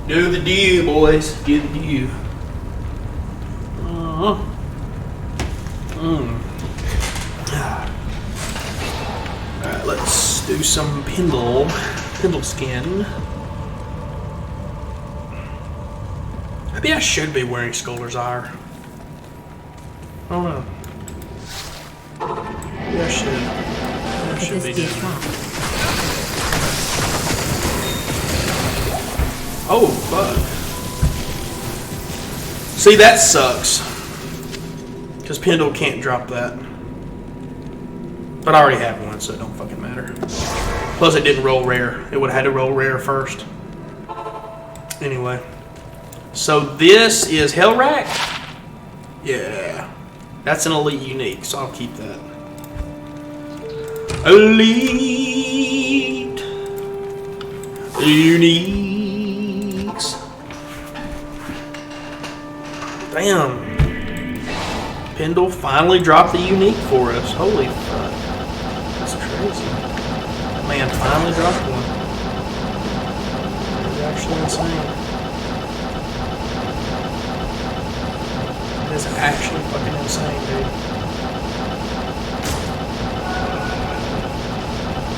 [SPEAKER 1] Do the dew, boys. Do the dew. Alright, let's do some Pendle skin. Maybe I should be wearing Scholar's Ire. I don't know. Maybe I should. I
[SPEAKER 2] Could
[SPEAKER 1] should
[SPEAKER 2] this
[SPEAKER 1] be
[SPEAKER 2] be a
[SPEAKER 1] doing
[SPEAKER 2] trap?
[SPEAKER 1] that. Oh, fuck. See, that sucks. Because Pendle can't drop that. But I already have one, so it don't fucking matter. Plus, it didn't roll rare. It would have had to roll rare first. Anyway. So this is Hellrack? Yeah. That's an elite unique, so I'll keep that. Elite uniques. Damn. Pendle finally dropped the unique for us. Holy fuck. That's crazy. Man, finally dropped one. It's actually insane. It is actually fucking insane, dude.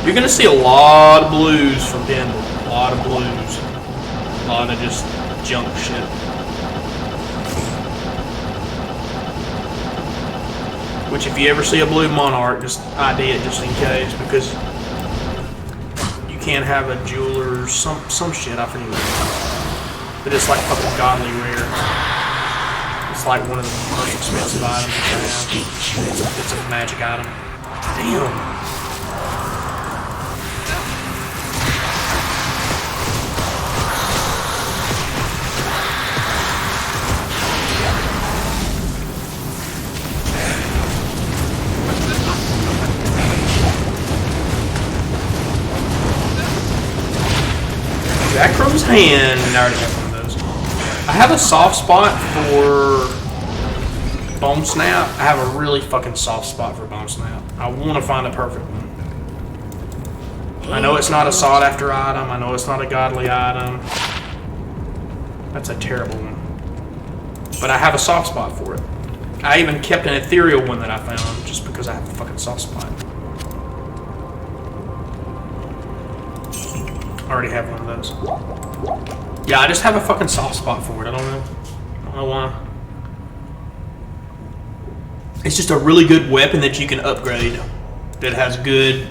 [SPEAKER 1] You're gonna see a lot of blues from Pendle. A lot of blues. A lot of just junk shit. Which, if you ever see a blue monarch, just ID it just in case, because you can't have a jeweler or some shit, I forget. But it's like fucking godly rare. It's like one of the most expensive items you can have. It's a magic item. Damn. Jackroom's hand. I already have one of those. I have a soft spot for Bone Snap. I have a really fucking soft spot for Bone Snap. I want to find a perfect one. I know it's not a sought after item. I know it's not a godly item. That's a terrible one. But I have a soft spot for it. I even kept an ethereal one that I found just because I have a fucking soft spot. I already have one of those. Yeah, I just have a fucking soft spot for it. I don't know why. It's just a really good weapon that you can upgrade that has good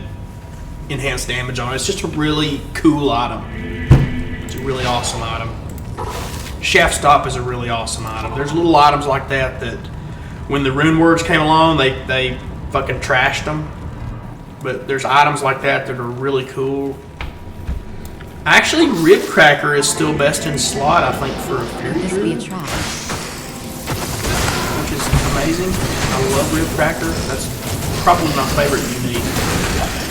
[SPEAKER 1] enhanced damage on it. It's just a really cool item. It's a really awesome item. Shaft Stop is a really awesome item. There's little items like that when the rune words came along, they fucking trashed them. But there's items like that are really cool. Actually, Rib Cracker is still best in slot, I think, for a Fury Druid, which is amazing. I love Rib Cracker. That's probably my favorite unique.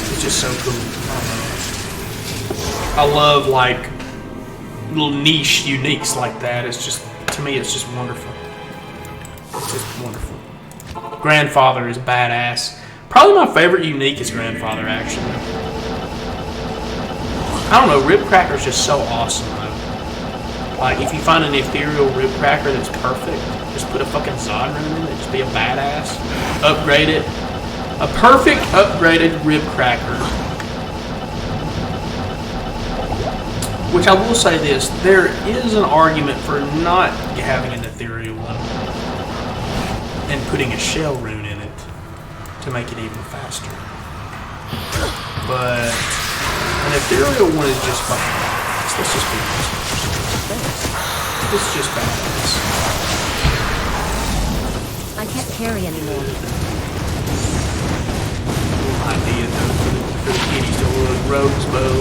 [SPEAKER 1] It's just so cool. I love like little niche uniques like that. It's just, to me, it's just wonderful. It's just wonderful. Grandfather is badass. Probably my favorite unique is Grandfather, actually. I don't know, Rib Cracker is just so awesome, though. Like, if you find an ethereal Rib Cracker that's perfect, just put a fucking Zod rune in it, just be a badass. Upgrade it. A perfect upgraded Rib Cracker. Which I will say this, there is an argument for not having an ethereal one and putting a shell rune in it to make it even faster. But an ethereal one is just fucking badass. Let's just be honest. It's just badass.
[SPEAKER 2] I can't carry anymore.
[SPEAKER 1] Idea though for the kitties to look Rogue's Bow.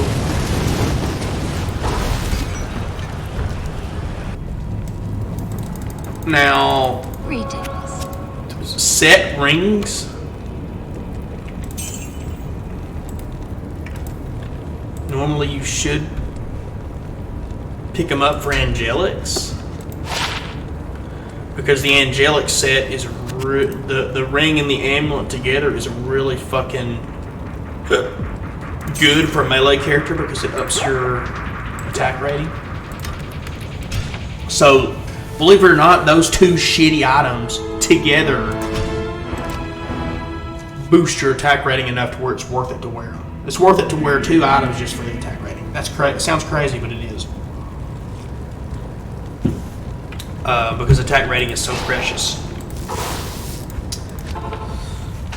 [SPEAKER 1] Now,
[SPEAKER 2] Greetings.
[SPEAKER 1] set rings. Normally you should pick them up for Angelics, because the Angelic set is the ring and the amulet together is really fucking good for a melee character because it ups your attack rating. So, believe it or not, those two shitty items together boost your attack rating enough to where it's worth it to wear them. It's worth it to wear two items just for the attack rating. That's crazy. It sounds crazy, but it is. Because attack rating is so precious.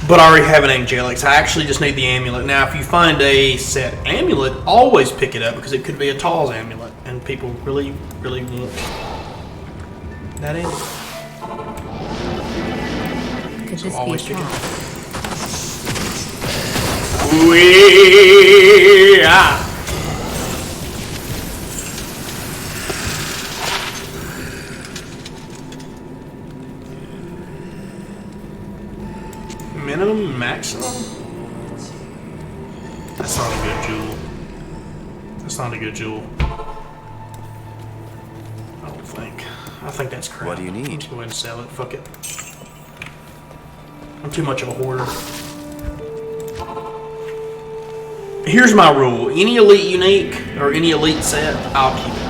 [SPEAKER 1] But I already have an Angelic, so I actually just need the amulet. Now, if you find a set amulet, always pick it up because it could be a Tall's amulet, and people really, really want that amulet.
[SPEAKER 2] Could
[SPEAKER 1] So
[SPEAKER 2] this
[SPEAKER 1] always
[SPEAKER 2] be
[SPEAKER 1] pick
[SPEAKER 2] a
[SPEAKER 1] it
[SPEAKER 2] trap?
[SPEAKER 1] up. Yeah. maximum. That's not a good jewel. That's not a good jewel. I don't think. I think that's crap.
[SPEAKER 4] What do you need?
[SPEAKER 1] Let's go ahead and sell it. Fuck it. I'm too much of a hoarder. Here's my rule. Any elite unique or any elite set, I'll keep it.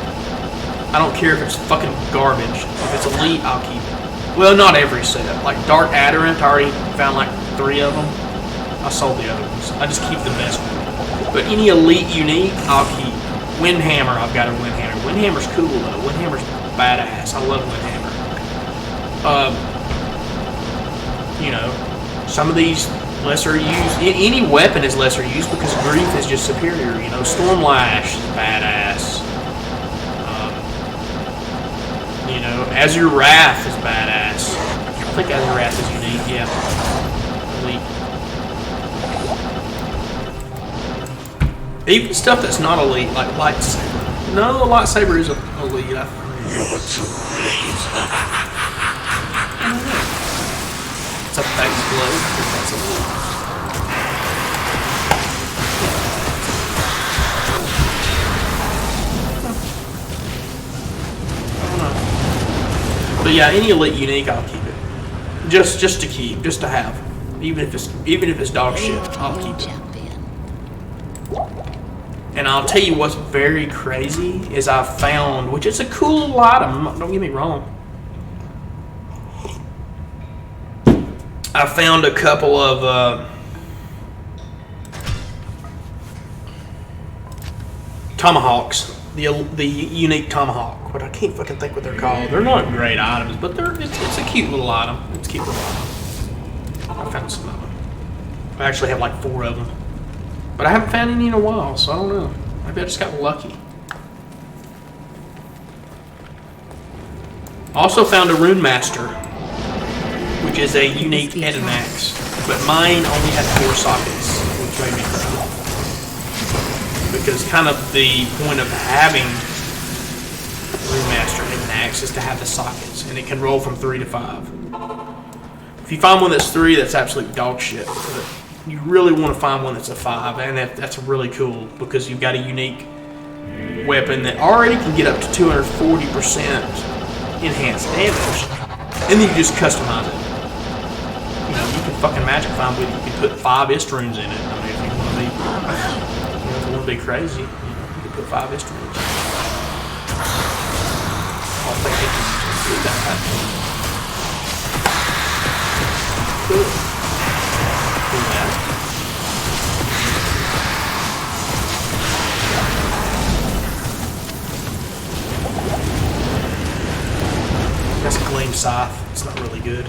[SPEAKER 1] I don't care if it's fucking garbage. If it's elite, I'll keep it. Well, not every set. Like Dark Adderant, I already found like 3 of them. I sold the other ones. I just keep the best one. But any elite unique, I'll keep. Windhammer, I've got a Windhammer. Windhammer's cool though. Windhammer's badass. I love Windhammer. You know, some of these lesser used. Any weapon is lesser used because Grief is just superior. You know, Stormlash is badass. You know, Azure Wrath is badass. I think Azure Wrath is unique. Yeah, elite. Even stuff that's not elite, like lightsaber. No, the lightsaber is elite. It's a face blade. That's elite. I don't know. But yeah, any elite unique, I'll keep it. Just to keep, just to have. Even if it's dog shit, I'll keep it. And I'll tell you what's very crazy is I found, which is a cool little item, don't get me wrong. I found a couple of tomahawks, the unique tomahawk, but I can't fucking think what they're called. They're not great items, but it's a cute little item. It's a cute little item. I found some of them. I actually have like 4 of them. But I haven't found any in a while, so I don't know. Maybe I just got lucky. Also found a Rune Master, which is a unique Edinax. But mine only had 4 sockets, which made me cry. Because kind of the point of having Rune Master Edinax is to have the sockets, and it can roll from 3 to 5. If you find one that's 3, that's absolute dog shit. But you really want to find one that's a 5, and that's really cool because you've got a unique weapon that already can get up to 240% enhanced damage, and then you just customize it. You know, you can fucking magic find with it. You can put 5 ist runes in it. I mean, if you want to be, if you want to be crazy, you can put 5 ist runes. I don't think they can do that. Cool. That's a Gleam Scythe. It's not really good.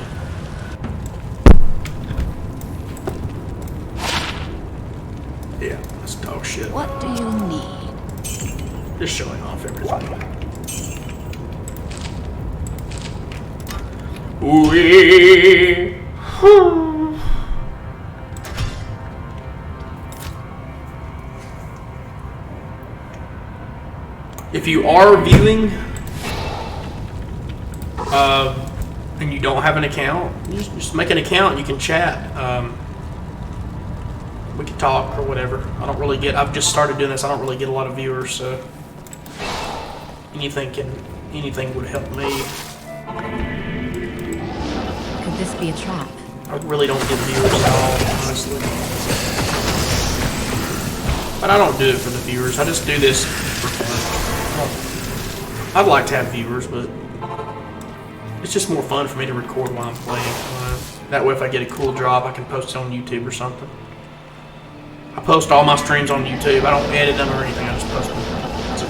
[SPEAKER 1] Yeah, that's dog shit.
[SPEAKER 2] What do you need?
[SPEAKER 1] Just showing off everything. Wee. If you are viewing and you don't have an account, just make an account and you can chat. We can talk or whatever. I've just started doing this, I don't really get a lot of viewers, so anything would help me.
[SPEAKER 2] Could this be a trap?
[SPEAKER 1] I really don't get viewers at all, honestly. But I don't do it for the viewers, I just do this for fun. I'd like to have viewers, but it's just more fun for me to record while I'm playing. That way if I get a cool drop, I can post it on YouTube or something. I post all my streams on YouTube. I don't edit them or anything, I just post them. That's it.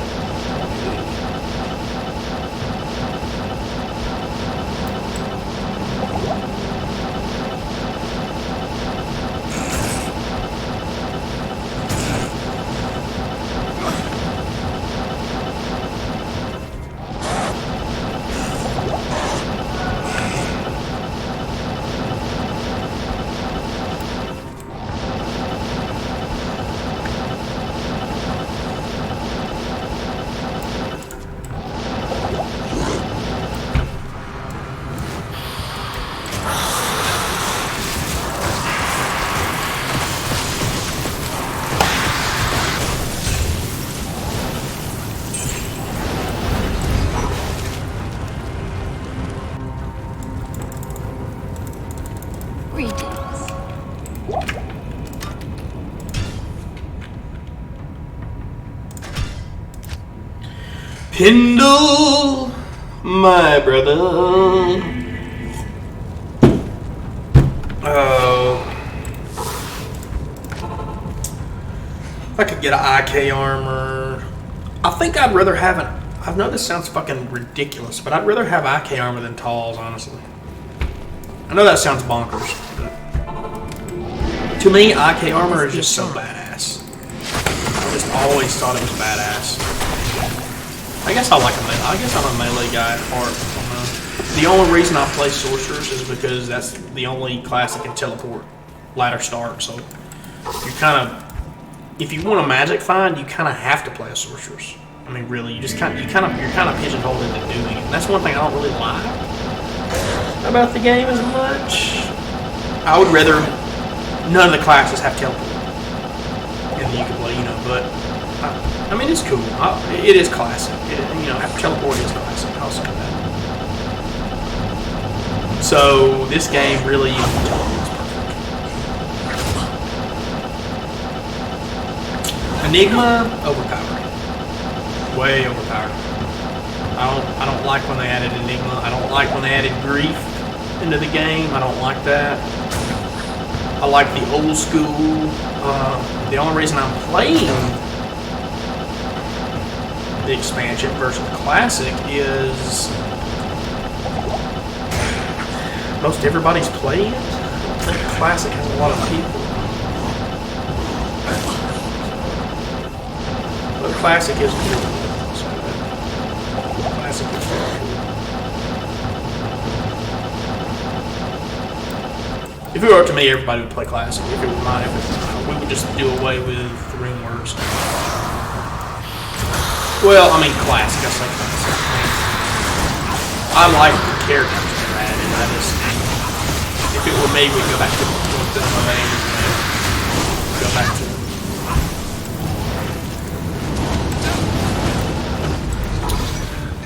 [SPEAKER 1] Pendle, my brother. Oh. I could get an IK armor. I think I'd rather have an... I know this sounds fucking ridiculous, but I'd rather have IK armor than Talls, honestly. I know that sounds bonkers, but... To me, IK armor is just so badass. I just always thought it was badass. I guess I like a melee. I guess I'm a melee guy at heart. The only reason I play sorcerers is because that's the only class that can teleport ladder start. So you're kind of... If you want a magic find, you kind of have to play a sorceress. I mean, really, you're kind of pigeonholed into doing it. And that's one thing I don't really like about the game as much. I would rather none of the classes have teleport, and you can play, But I mean, it's cool. It is classic. Teleport is classic. I'll say that. So this game really is perfect. Enigma, overpowered. Way overpowered. I don't like when they added Enigma. I don't like when they added Grief into the game. I don't like that. I like the old school. The only reason I'm playing the expansion versus the classic is most everybody's playing it. I think the classic has a lot of people. But the classic is cool. Classic is very cool. If it were up to me, everybody would play classic. If it were mine, we would just do away with the rune words. Well, I mean classic. I say classic. I like the characters they're added. If it were me, we'd go back to the main. Go back to.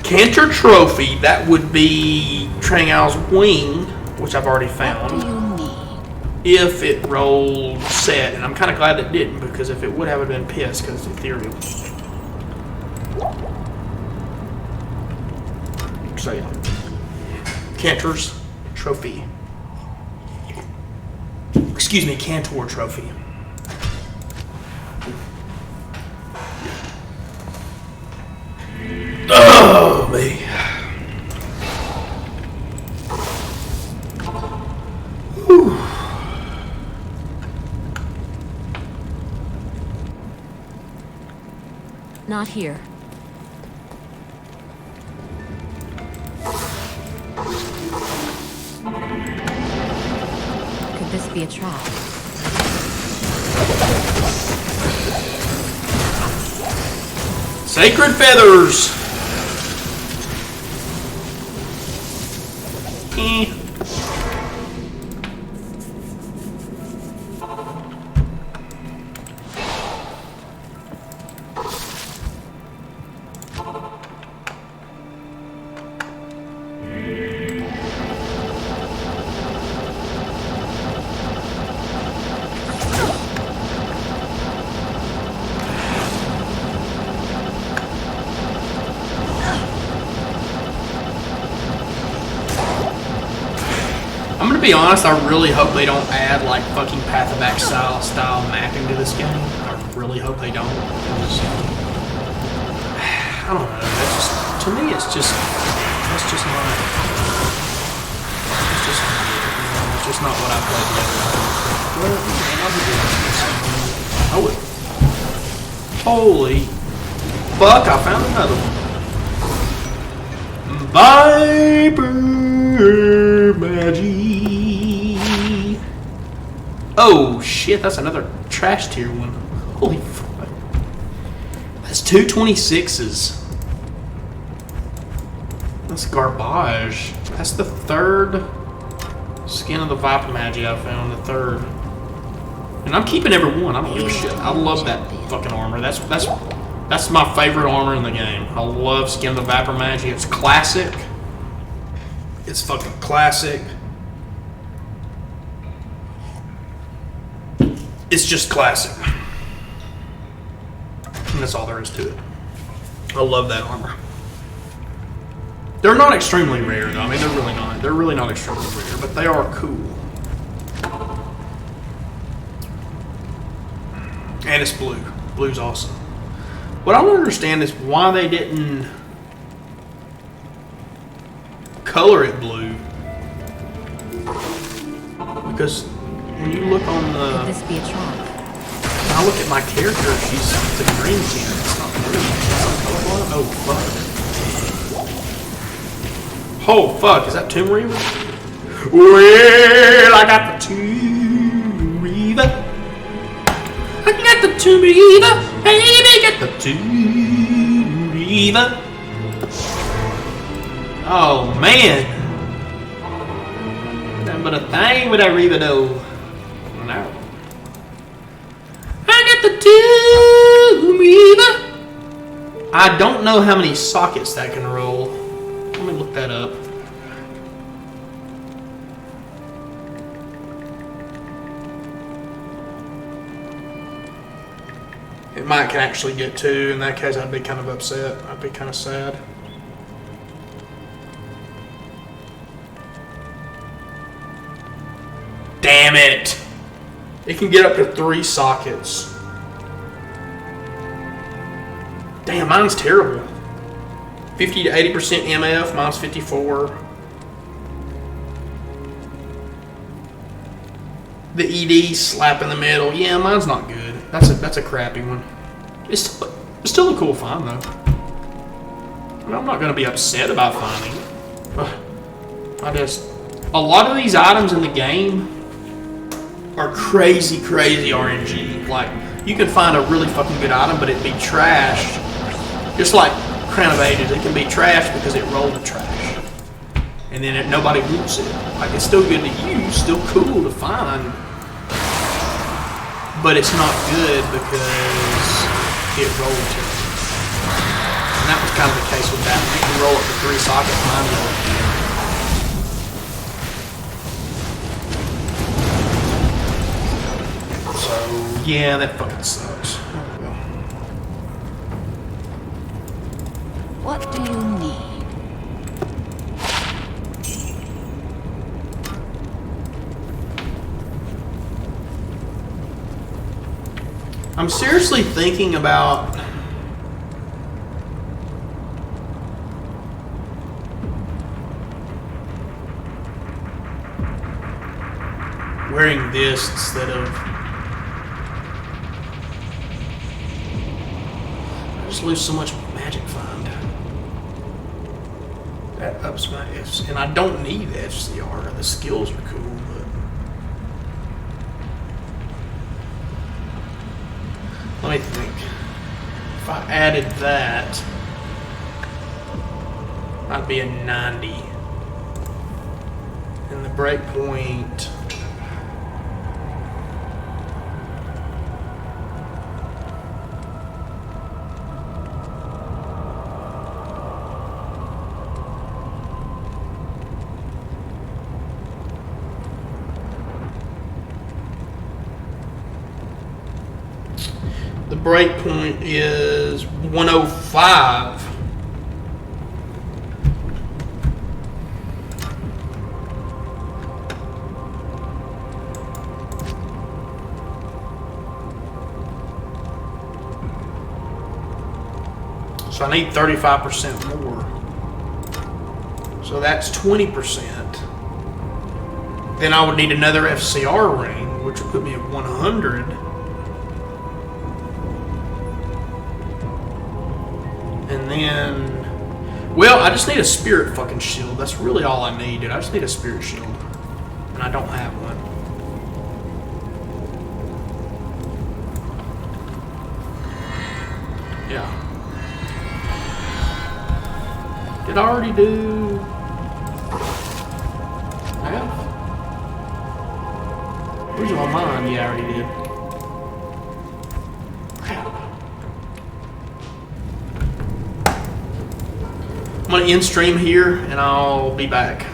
[SPEAKER 1] Cantor Trophy, that would be Trangau's Wing, which I've already found. If it rolled set, and I'm kind of glad it didn't, because if it would have, I'd been pissed because it's ethereal. So yeah, Cantor's Trophy. Excuse me, Cantor Trophy. Oh, me. Whew.
[SPEAKER 2] Not here. Could this be a trap?
[SPEAKER 1] Sacred Feathers! I'm gonna be honest, I really hope they don't add like fucking Path of Exile style mapping to this game. I really hope they don't. I don't know, that's just, to me it's just not what I played yet. Oh, holy fuck, I found another one. Viper Magi. Oh shit, that's another trash tier one. Holy fuck. That's 226s. That's garbage. That's the third skin of the Viper Magi I found, the third. And I'm keeping every one, I don't give a shit. I love that fucking armor. That's my favorite armor in the game. I love skin of the Viper Magi. It's classic. It's fucking classic. It's just classic. And that's all there is to it. I love that armor. They're not extremely rare, though. I mean, they're really not. They're really not extremely rare, but they are cool. And it's blue. Blue's awesome. What I don't understand is why they didn't color it blue. Because when you look on the...
[SPEAKER 2] Could this be a trap?
[SPEAKER 1] When I look at my character, she's the green tint. It's not blue. It's not colorblind. Oh, fuck. Oh, fuck. Is that Tomb Reaver? Well, I got the Tomb Reaver. I got the Tomb Reaver. Baby, got the Tomb Reaver. Oh, man. Nothing but a thing with a Reaver, though. No. I got the Tomb Reaver. I don't know how many sockets that can roll. Let me look that up. It might can actually get 2. In that case, I'd be kind of upset. I'd be kind of sad. Damn it! It can get up to 3 sockets. Damn, mine's terrible. 50 to 80% MF, mine's 54. The ED slap in the middle. Yeah, mine's not good. That's a crappy one. It's still a cool find though. I mean, I'm not gonna be upset about finding it. A lot of these items in the game are crazy RNG. Like, you can find a really fucking good item, but it'd be trashed. Just like Crown of Ages, it can be trashed because it rolled the trash. And then nobody wants it. Like, it's still good to use, still cool to find. But it's not good because it rolled trash. And that was kind of the case with that. You can roll up to 3 sockets, mine rolled. So, yeah, that fucking sucks. Oh, well.
[SPEAKER 2] What do you need?
[SPEAKER 1] I'm seriously thinking about wearing this instead of... I just lose so much magic find. That ups my F, and I don't need FCR. The skills are cool, but let me think. If I added that, I'd be a 90. And the breakpoint. The breakpoint is 105. So I need 35% more. So that's 20%. Then I would need another FCR ring, which would put me at 100. And then, well, I just need a spirit fucking shield. That's really all I need, dude. I just need a spirit shield. And I don't have one. Yeah. Did I already do... I have? Where's my mind? Yeah, I already did. I'm gonna end stream here and I'll be back.